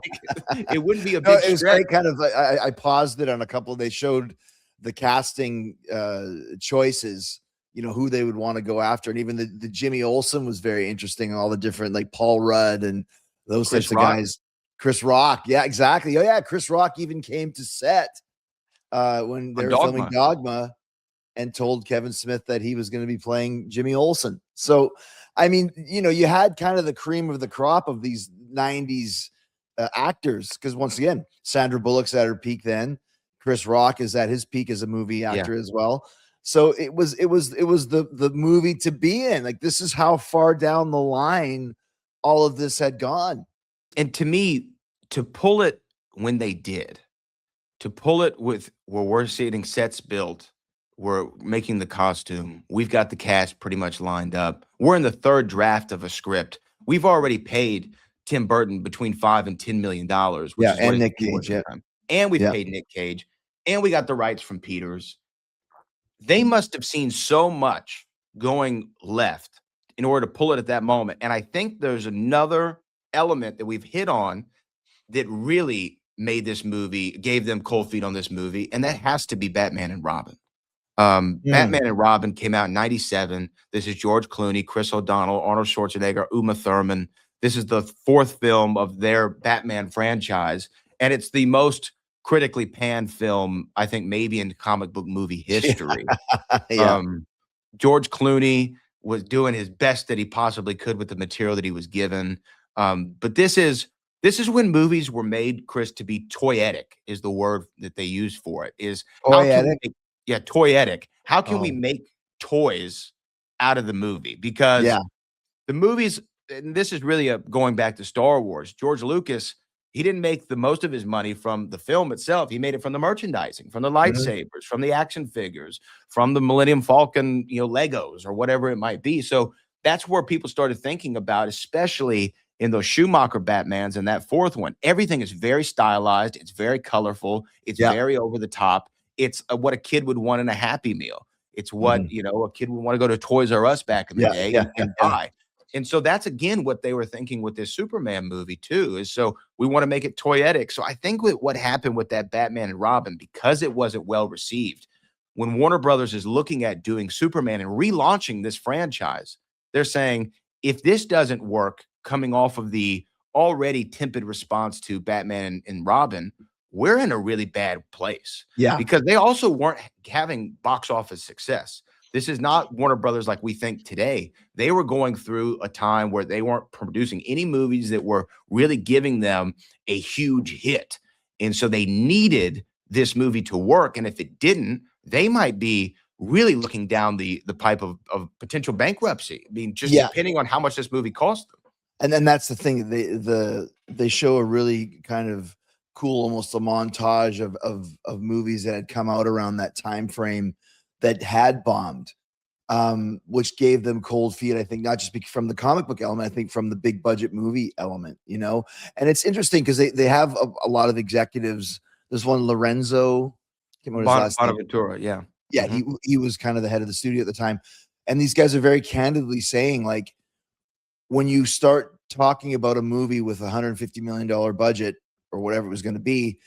it wouldn't be a big it was stretch. great. Kind of, I paused it on a couple. They showed the casting choices, who they would want to go after. And even the Jimmy Olsen was very interesting. All the different, like Paul Rudd and those types of guys. Chris Rock. Yeah, exactly. Oh yeah. Chris Rock even came to set when they were filming Dogma, and told Kevin Smith that he was going to be playing Jimmy Olsen. So, I mean, you had kind of the cream of the crop of these 90s actors. Because once again, Sandra Bullock's at her peak then. Chris Rock is at his peak as a movie actor as well. So it was the movie to be in. Like, this is how far down the line all of this had gone. And to me, to pull it when they did, to pull it with where we're seeing sets built, we're making the costume, we've got the cast pretty much lined up, we're in the third draft of a script. We've already paid Tim Burton between $5 and $10 million. Which is and Nick Cage. And we've paid Nick Cage, and we got the rights from Peters. They must have seen so much going left in order to pull it at that moment. And I think there's another element that we've hit on that really made this movie, gave them cold feet on this movie, and that has to be Batman and Robin. Batman and Robin came out in 97. This is George Clooney, Chris O'Donnell, Arnold Schwarzenegger, Uma Thurman. This is the fourth film of their Batman franchise, and it's the most critically panned film, I think, maybe in comic book movie history. George Clooney was doing his best that he possibly could with the material that he was given. But this is when movies were made, Chris, to be toyetic is the word that they use for it. Is toyetic? Toyetic. How can we make toys out of the movie? Because the movies, and this is really going back to Star Wars. George Lucas, he didn't make the most of his money from the film itself. He made it from the merchandising, from the Mhm. lightsabers, from the action figures, from the Millennium Falcon, Legos or whatever it might be. So that's where people started thinking about, especially in those Schumacher Batmans and that fourth one. Everything is very stylized. It's very colorful. It's Yeah. very over the top. It's what a kid would want in a Happy Meal. It's what, Mhm. a kid would want to go to Toys R Us back in the Yeah, day yeah, and yeah. buy. And so that's again what they were thinking with this Superman movie too, is so we want to make it toyetic. So I think what happened with that Batman and Robin, because it wasn't well received, when Warner Brothers is looking at doing Superman and relaunching this franchise, they're saying, if this doesn't work coming off of the already tepid response to Batman and Robin, we're in a really bad place. Yeah. Because they also weren't having box office success. This is not Warner Brothers like we think today. They were going through a time where they weren't producing any movies that were really giving them a huge hit. And so they needed this movie to work. And if it didn't, they might be really looking down the pipe of potential bankruptcy. I mean, just depending on how much this movie cost them. And then that's the thing. They show a really kind of cool, almost a montage of movies that had come out around that time frame that had bombed, which gave them cold feet. I think not just from the comic book element, I think from the big budget movie element, And it's interesting because they have a lot of executives. There's one Lorenzo, can't remember his last name. Bonaventura, yeah. Yeah, he was kind of the head of the studio at the time. And these guys are very candidly saying, like, when you start talking about a movie with $150 million budget or whatever it was going to be,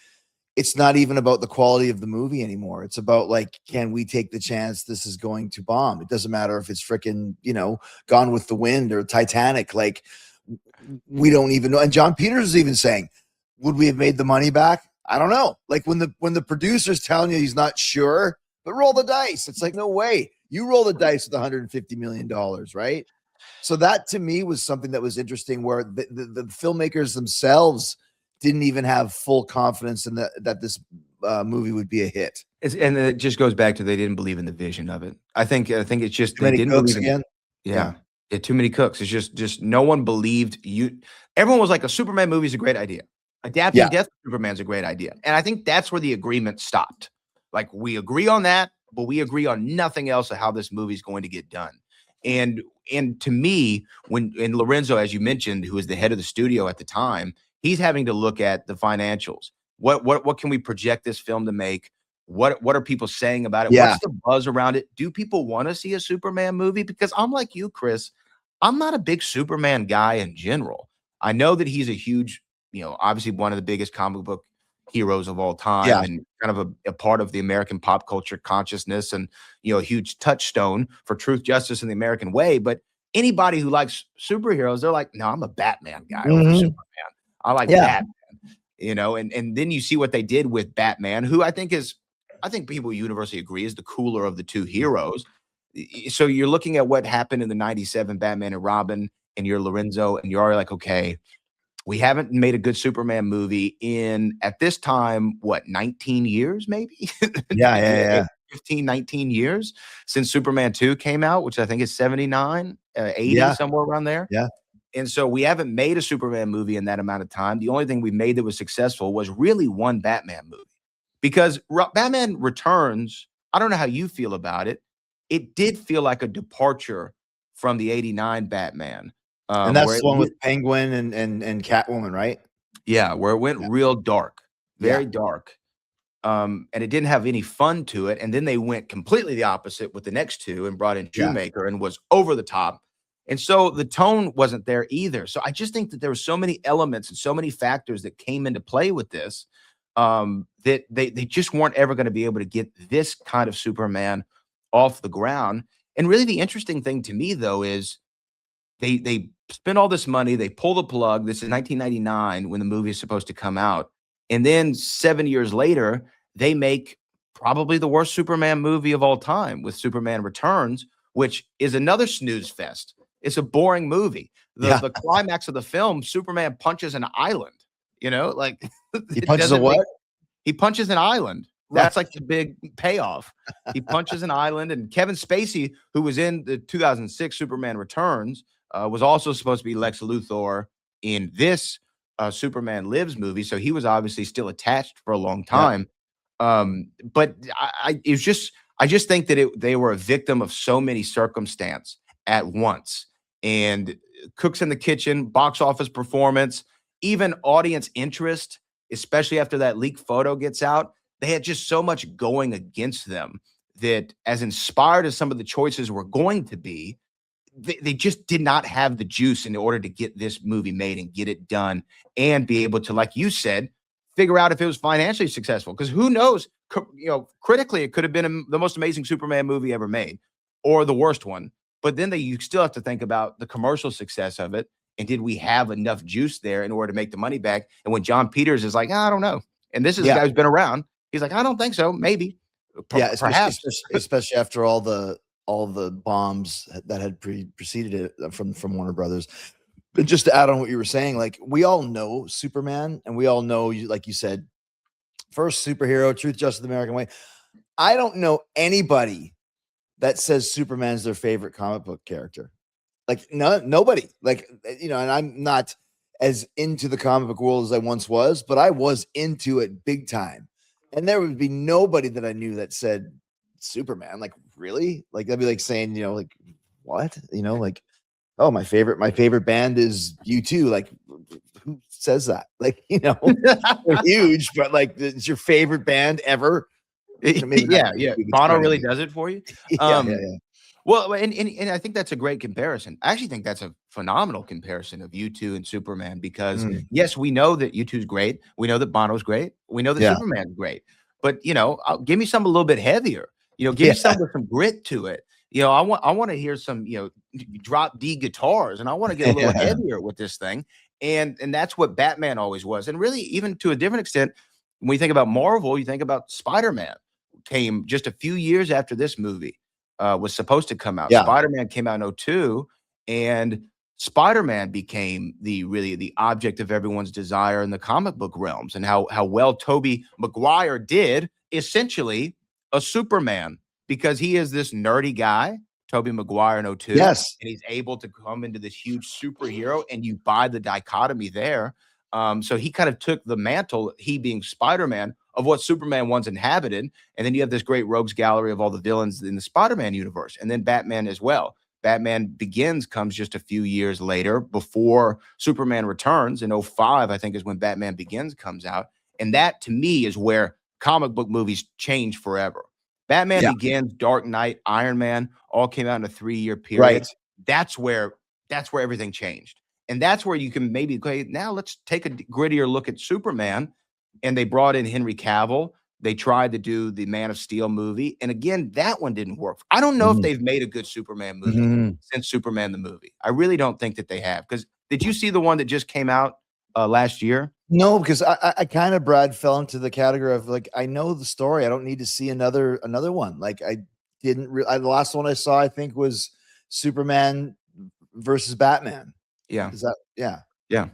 it's not even about the quality of the movie anymore. It's about, like, can we take the chance this is going to bomb? It doesn't matter if it's freaking, Gone with the Wind or Titanic. Like, we don't even know. And Jon Peters is even saying, would we have made the money back? I don't know. Like, when the producer's telling you he's not sure, but roll the dice. It's like, no way. You roll the dice with $150 million, right? So that to me was something that was interesting, where the filmmakers themselves didn't even have full confidence in that this movie would be a hit. And it just goes back to they didn't believe in the vision of it. I think it's just Too many they didn't cooks believe in again. Yeah, too many cooks. It's just no one believed you. Everyone was like, a Superman movie is a great idea. Adapting Death of Superman's a great idea. And I think that's where the agreement stopped. Like, we agree on that, but we agree on nothing else of how this movie is going to get done. And to me, when Lorenzo, as you mentioned, who was the head of the studio at the time, he's having to look at the financials. What can we project this film to make? What are people saying about it? Yeah. What's the buzz around it? Do people want to see a Superman movie? Because I'm like you, Chris. I'm not a big Superman guy in general. I know that he's a huge, obviously one of the biggest comic book heroes of all time, and kind of a part of the American pop culture consciousness, and a huge touchstone for truth, justice, and the American way. But anybody who likes superheroes, they're like, no, I'm a Batman guy over Superman. I like Batman, and then you see what they did with Batman, who I think people universally agree is the cooler of the two heroes. So you're looking at what happened in the 97 Batman and Robin, and you're Lorenzo, and you're already like, okay, we haven't made a good Superman movie in, at this time, 19 years, maybe? 15, 19 years since Superman 2 came out, which I think is 79, 80, somewhere around there. Yeah. And so we haven't made a Superman movie in that amount of time. The only thing we made that was successful was really one Batman movie. Because Batman Returns, I don't know how you feel about it. It did feel like a departure from the 89 Batman. And that's the one with Penguin and Catwoman, right? Yeah, where it went real dark, very dark. And it didn't have any fun to it. And then they went completely the opposite with the next two and brought in Shoemaker and was over the top. And so the tone wasn't there either. So I just think that there were so many elements and so many factors that came into play with this, that they just weren't ever going to be able to get this kind of Superman off the ground. And really the interesting thing to me, though, is they spend all this money, they pull the plug. This is 1999 when the movie is supposed to come out. And then 7 years later, they make probably the worst Superman movie of all time with Superman Returns, which is another snooze fest. It's a boring movie. The climax of the film, Superman punches an island, like he punches a what? He punches an island. That's like the big payoff. He punches an island, and Kevin Spacey, who was in the 2006 Superman Returns, was also supposed to be Lex Luthor in this Superman Lives movie, so he was obviously still attached for a long Yeah. time. But it was just I just think that they were a victim of so many circumstance at once. And Cooks in the Kitchen, box office performance, even audience interest, especially after that leaked photo gets out, they had just so much going against them that, as inspired as some of the choices were going to be, they just did not have the juice in order to get this movie made and get it done and be able to, like you said, figure out if it was financially successful. Because who knows, critically, it could have been the most amazing Superman movie ever made or the worst one. But then you still have to think about the commercial success of it. And did we have enough juice there in order to make the money back? And when Jon Peters is like, I don't know. And this is a guy who's been around. He's like, I don't think so. Maybe. Perhaps. Especially after all the bombs that had preceded it from Warner Brothers. But just to add on what you were saying, like, we all know Superman, and we all know, like you said, first superhero, truth, justice, the American way. I don't know anybody that says Superman's their favorite comic book character. Like, nobody. Like, and I'm not as into the comic book world as I once was, but I was into it big time. And there would be nobody that I knew that said Superman. Like, really? Like, that'd be like saying, like, what? Like, oh, my favorite band is U2. Like, who says that? Like, they're huge, but like, it's your favorite band ever. Yeah. Bono really does it for you. Yeah. Well, and I think that's a great comparison. I actually think that's a phenomenal comparison of U2 and Superman because, yes, we know that U2 is great. We know that Bono's great. We know that Superman's great. But, give me something a little bit heavier. Give me something with some grit to it. I want to hear some, drop D guitars, and I want to get a little heavier with this thing. And that's what Batman always was. And really, even to a different extent, when you think about Marvel, you think about Spider-Man came just a few years after this movie was supposed to come out. Yeah. Spider-Man came out in 2002, and Spider-Man became the object of everyone's desire in the comic book realms, and how well Tobey Maguire did, essentially a Superman, because he is this nerdy guy, Tobey Maguire in 2002. Yes. And he's able to come into this huge superhero, and you buy the dichotomy there. So he kind of took the mantle, he being Spider-Man, of what Superman once inhabited. And then you have this great rogues gallery of all the villains in the Spider-Man universe, and then Batman as well. Batman Begins comes just a few years later before Superman Returns in 2005, I think, is when Batman Begins comes out. And that, to me, is where comic book movies change forever. Batman Begins, Dark Knight, Iron Man all came out in a 3-year period. Right. That's where everything changed. And that's where you can maybe go, now let's take a grittier look at Superman. And they brought in Henry Cavill. They tried to do the Man of Steel movie. And again, that one didn't work. I don't know if they've made a good Superman movie since Superman the movie. I really don't think that they have. Because did you see the one that just came out last year? No, because I kind of, Brad, fell into the category of, like, I know the story. I don't need to see another one. Like, I didn't the last one I saw, I think, was Superman versus Batman. Yeah. Is that Yeah.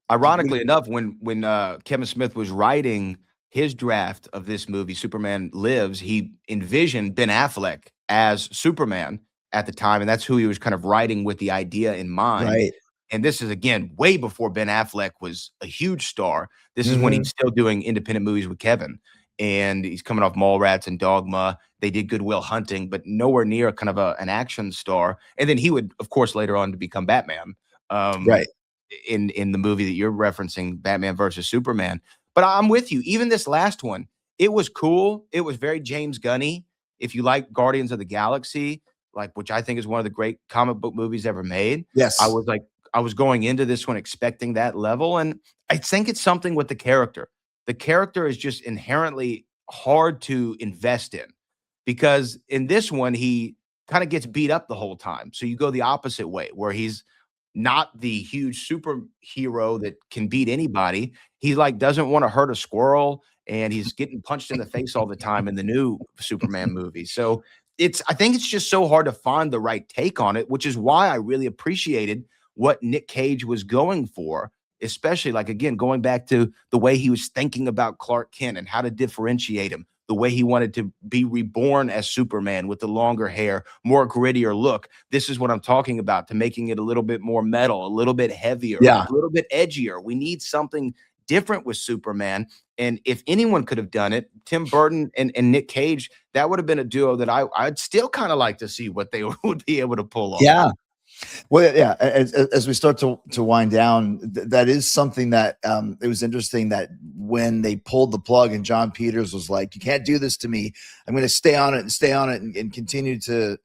Ironically enough, when Kevin Smith was writing his draft of this movie, Superman Lives, he envisioned Ben Affleck as Superman at the time, and that's who he was kind of writing with the idea in mind. Right. And this is, again, way before Ben Affleck was a huge star. This is when he's still doing independent movies with Kevin, and he's coming off Mallrats and Dogma. They did Good Will Hunting, but nowhere near kind of an action star. And then he would, of course, later on to become Batman. Right. In the movie that you're referencing, Batman versus Superman. But I'm with you. Even this last one, it was cool. It was very James Gunny. If you like Guardians of the Galaxy, which I think is one of the great comic book movies ever made. Yes. I was going into this one expecting that level. And I think it's something with the character. The character is just inherently hard to invest in, because in this one, he kind of gets beat up the whole time. So you go the opposite way, where he's not the huge superhero that can beat anybody. He doesn't want to hurt a squirrel, and he's getting punched in the face all the time in the new Superman movie. So I think it's just so hard to find the right take on it, which is why I really appreciated what Nick Cage was going for, especially again, going back to the way he was thinking about Clark Kent and how to differentiate him, the way he wanted to be reborn as Superman with the longer hair, more grittier look. This is what I'm talking about, to making it a little bit more metal, a little bit heavier, Yeah. a little bit edgier. We need something different with Superman. And if anyone could have done it, Tim Burton and Nick Cage, that would have been a duo that I'd still kind of like to see what they would be able to pull off. Yeah. Well, yeah. As we start to wind down, that is something that it was interesting that when they pulled the plug and Jon Peters was like, "You can't do this to me. I'm going to stay on it and stay on it and continue to,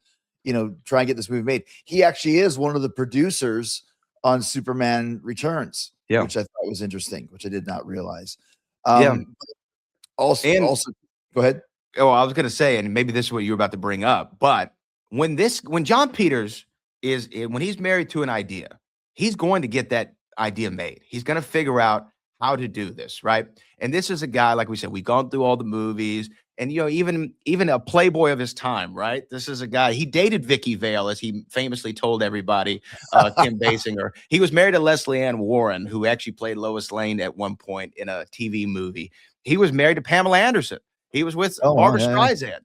try and get this movie made." He actually is one of the producers on Superman Returns, which I thought was interesting, which I did not realize. Also, go ahead. Oh, I was going to say, and maybe this is what you were about to bring up, but when Jon Peters when he's married to an idea, he's going to get that idea made. He's going to figure out how to do this, right? And this is a guy, like we said, we've gone through all the movies, and even a playboy of his time, right? This is a guy, he dated Vicky Vale, as he famously told everybody, Kim Basinger. He was married to Leslie Ann Warren, who actually played Lois Lane at one point in a TV movie. He was married to Pamela Anderson. He was with Barbara Streisand.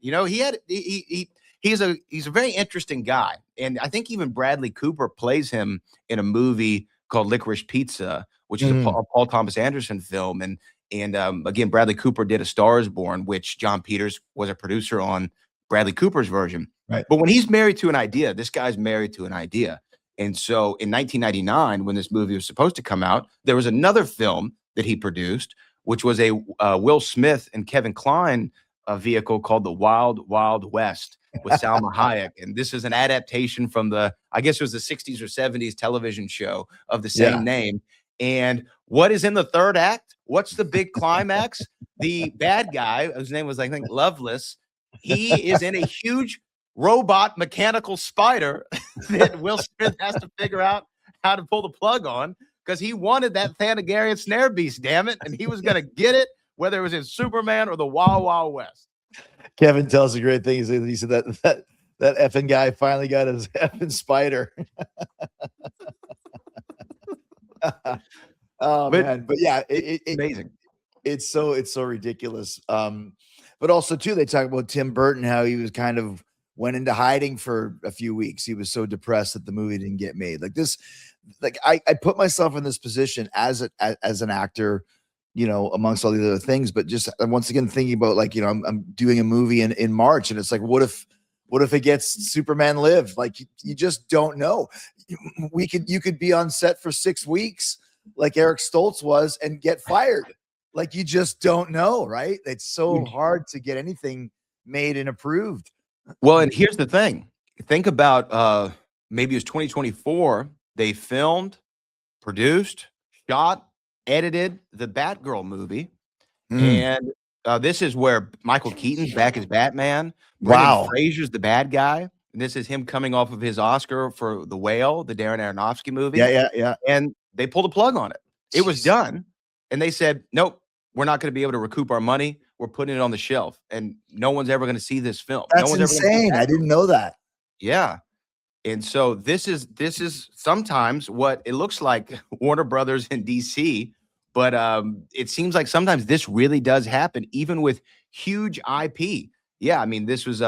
He's a very interesting guy. And I think even Bradley Cooper plays him in a movie called Licorice Pizza, which is a Paul Thomas Anderson film. And again, Bradley Cooper did A Star Is Born, which Jon Peters was a producer on Bradley Cooper's version. Right. But when he's married to an idea, this guy's married to an idea. And so in 1999, when this movie was supposed to come out, there was another film that he produced, which was a Will Smith and Kevin Kline vehicle called The Wild Wild West with Salma Hayek. And this is an adaptation from I guess it was the 60s or 70s television show of the same name. And what is in the third act? What's the big climax? The bad guy, whose name was, I think, Loveless, he is in a huge robot mechanical spider that Will Smith has to figure out how to pull the plug on, because he wanted that Thanagarian snare beast, damn it. And he was going to get it, whether it was in Superman or the Wild Wild West. Kevin tells a great thing. He said that effing guy finally got his effing spider. Man, but yeah, it's amazing. It's so ridiculous. But also too, they talk about Tim Burton, how he was kind of went into hiding for a few weeks. He was so depressed that the movie didn't get made. Like this, like I put myself in this position as an actor, amongst all the other things, but just once again thinking about, like, I'm doing a movie in March, and it's like, what if it gets Superman Live? Like, you just don't know. You could be on set for 6 weeks, like Eric Stoltz was, and get fired. Like, you just don't know, right? It's so hard to get anything made and approved. Well, and here's the thing. Think about maybe it was 2024. They filmed, produced, shot, edited the Batgirl movie. And this is where Michael Keaton's back as Batman. Brendan Fraser's the bad guy. And this is him coming off of his Oscar for The Whale, the Darren Aronofsky movie. Yeah. And they pulled a plug on it. It was done. And they said, nope, we're not going to be able to recoup our money. We're putting it on the shelf. And no one's ever going to see this film. That's insane. I didn't know that. Yeah. And so this is sometimes what it looks like Warner Brothers in DC, but it seems like sometimes this really does happen, even with huge IP. Yeah, I mean, this was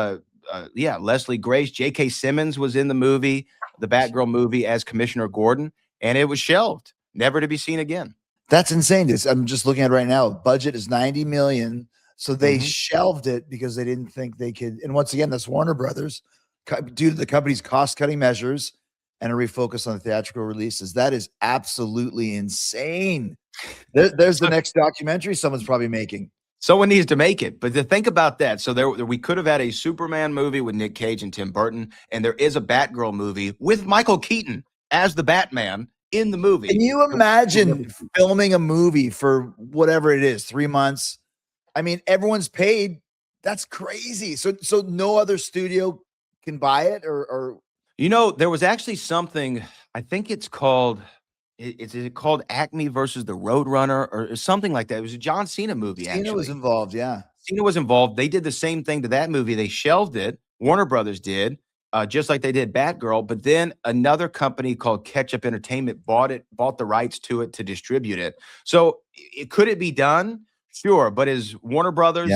Leslie Grace, J.K. Simmons was in the movie, the Batgirl movie, as Commissioner Gordon, and it was shelved, never to be seen again. That's insane. I'm just looking at it right now. Budget is $90 million, so they shelved it because they didn't think they could. And once again, that's Warner Brothers, due to the company's cost-cutting measures and a refocus on the theatrical releases. That is absolutely insane. There's the next documentary someone's probably making. Someone needs to make it. But to think about that, so we could have had a Superman movie with Nick Cage and Tim Burton, and there is a Batgirl movie with Michael Keaton as the Batman in the movie. Can you imagine filming a movie for whatever it is, 3 months? I mean, everyone's paid. That's crazy. So no other studio can buy it, or there was actually something, I think it's called, is it called Acme versus the Roadrunner or something like that? It was a John Cena movie. Cena was involved. Yeah, Cena was involved. They did the same thing to that movie. They shelved it. Warner Brothers did, just like they did Batgirl. But then another company called Ketchup Entertainment bought the rights to it to distribute it. So could it be done? Sure, but is Warner Brothers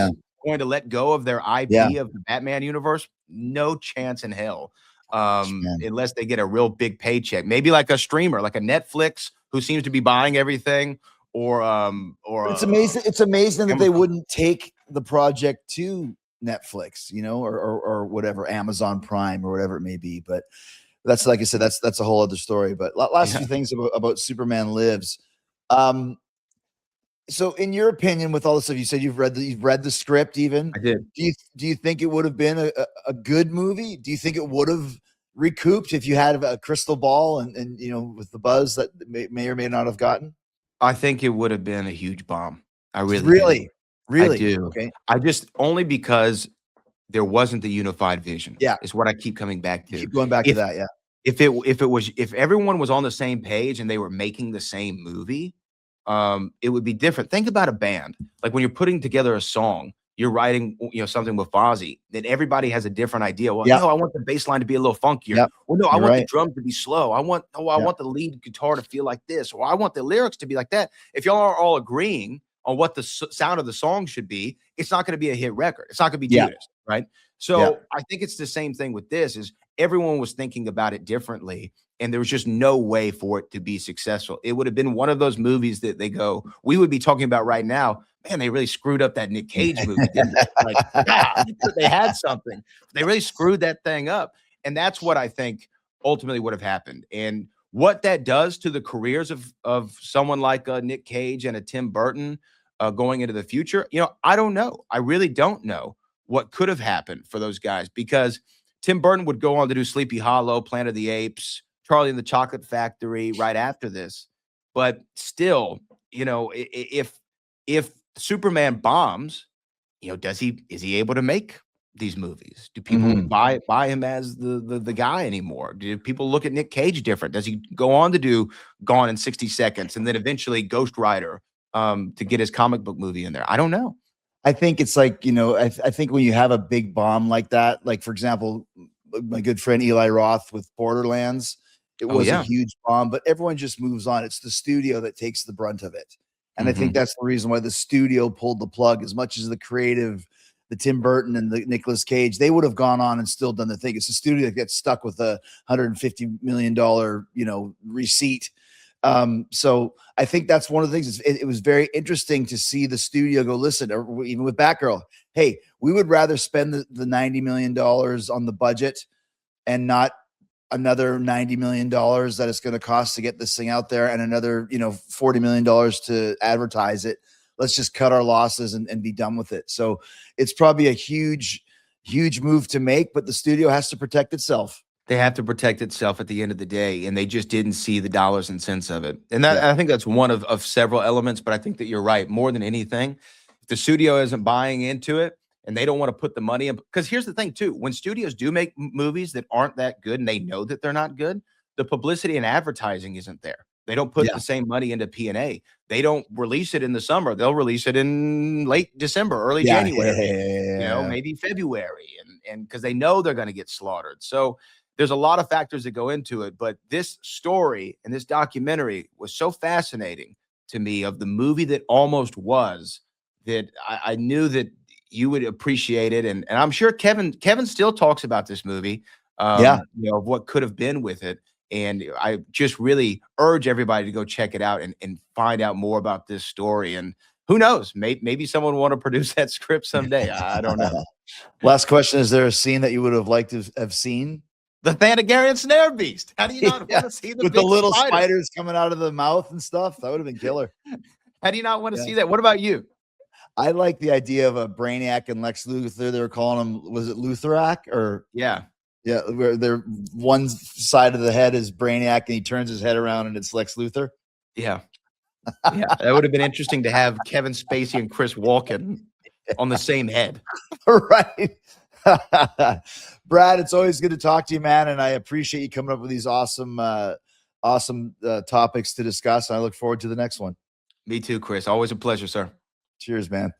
going to let go of their Yeah. IP of the Batman universe? No chance in hell. Man. Unless they get a real big paycheck. Maybe like a streamer, like a Netflix who seems to be buying everything, or But it's amazing that they Amazon. wouldn't take the project to Netflix, or whatever, Amazon Prime or whatever it may be. But that's, like I said, that's a whole other story. But last Yeah. few things about Superman Lives. So in your opinion, with all the stuff you said, you've read the script even. I did. Do you think it would have been a good movie? Do you think it would have recouped if you had a crystal ball and with the buzz that may or may not have gotten? I think it would have been a huge bomb. I really do. Really? I Really? do. Okay. I just only because there wasn't the unified vision. Yeah. Is what I keep coming back You to. keep going back to that, yeah. If everyone was on the same page and they were making the same movie, it would be different. Think about a band. Like when you're putting together a song, you're writing, something with Fozzy, then everybody has a different idea. Well, Yeah. no, I want the bass line to be a little funkier. Yep. Well, no, I You're want the right. drum to be slow. I want the lead guitar to feel like this, or I want the lyrics to be like that. If y'all are all agreeing on what the sound of the song should be, it's not going to be a hit record. It's not going to be Yeah. Judas, right? So I think it's the same thing with this. Is everyone was thinking about it differently, and there was just no way for it to be successful. It would have been one of those movies that we would be talking about right now. Man, they really screwed up that Nick Cage movie, didn't they? Like, they had something. They really screwed that thing up. And that's what I think ultimately would have happened. And what that does to the careers of someone like Nick Cage and a Tim Burton going into the future, I don't know. I really don't know what could have happened for those guys, because Tim Burton would go on to do Sleepy Hollow, Planet of the Apes, Charlie and the Chocolate Factory right after this. But still, if Superman bombs, is he able to make these movies? Do people buy him as the guy anymore? Do people look at Nick Cage different? Does he go on to do Gone in 60 Seconds and then eventually Ghost Rider to get his comic book movie in there? I don't know. I think it's like, I think when you have a big bomb like that, like for example, my good friend Eli Roth with Borderlands, it was a huge bomb, but everyone just moves on. It's the studio that takes the brunt of it. And I think that's the reason why the studio pulled the plug. As much as the creative, the Tim Burton and the Nicolas Cage, they would have gone on and still done the thing. It's the studio that gets stuck with a $150 million, receipt. So I think that's one of the things. It was very interesting to see the studio go, listen, or even with Batgirl, hey, we would rather spend the $90 million on the budget and not another $90 million that it's going to cost to get this thing out there, and another, $40 million to advertise it. Let's just cut our losses and be done with it. So it's probably a huge, huge move to make, but the studio has to protect itself. They have to protect itself at the end of the day, and they just didn't see the dollars and cents of it. And I think that's one of several elements, but I think that you're right. More than anything, if the studio isn't buying into it and they don't want to put the money in, because here's the thing too, when studios do make movies that aren't that good and they know that they're not good, the publicity and advertising isn't there. They don't put the same money into P&A. They don't release it in the summer. They'll release it in late December, early January, maybe February, and because they know they're going to get slaughtered. So there's a lot of factors that go into it, but this story and this documentary was so fascinating to me, of the movie that almost was, that I knew that you would appreciate it. And I'm sure Kevin still talks about this movie, of what could have been with it. And I just really urge everybody to go check it out and find out more about this story. And who knows, maybe someone will want to produce that script someday. I don't know. Last question. Is there a scene that you would have liked to have seen? The Thanagarian snare beast. How do you not want to see with the little spiders coming out of the mouth and stuff? That would have been killer. How do you not want to see that? What about you? I like the idea of a Brainiac and Lex Luthor. They were calling him, was it Lutherac or? Yeah, where they're one side of the head is Brainiac and he turns his head around and it's Lex Luthor. Yeah. That would have been interesting to have Kevin Spacey and Chris Walken on the same head. Right. Brad, it's always good to talk to you, man. And I appreciate you coming up with these awesome topics to discuss. I look forward to the next one. Me too, Chris. Always a pleasure, sir. Cheers, man.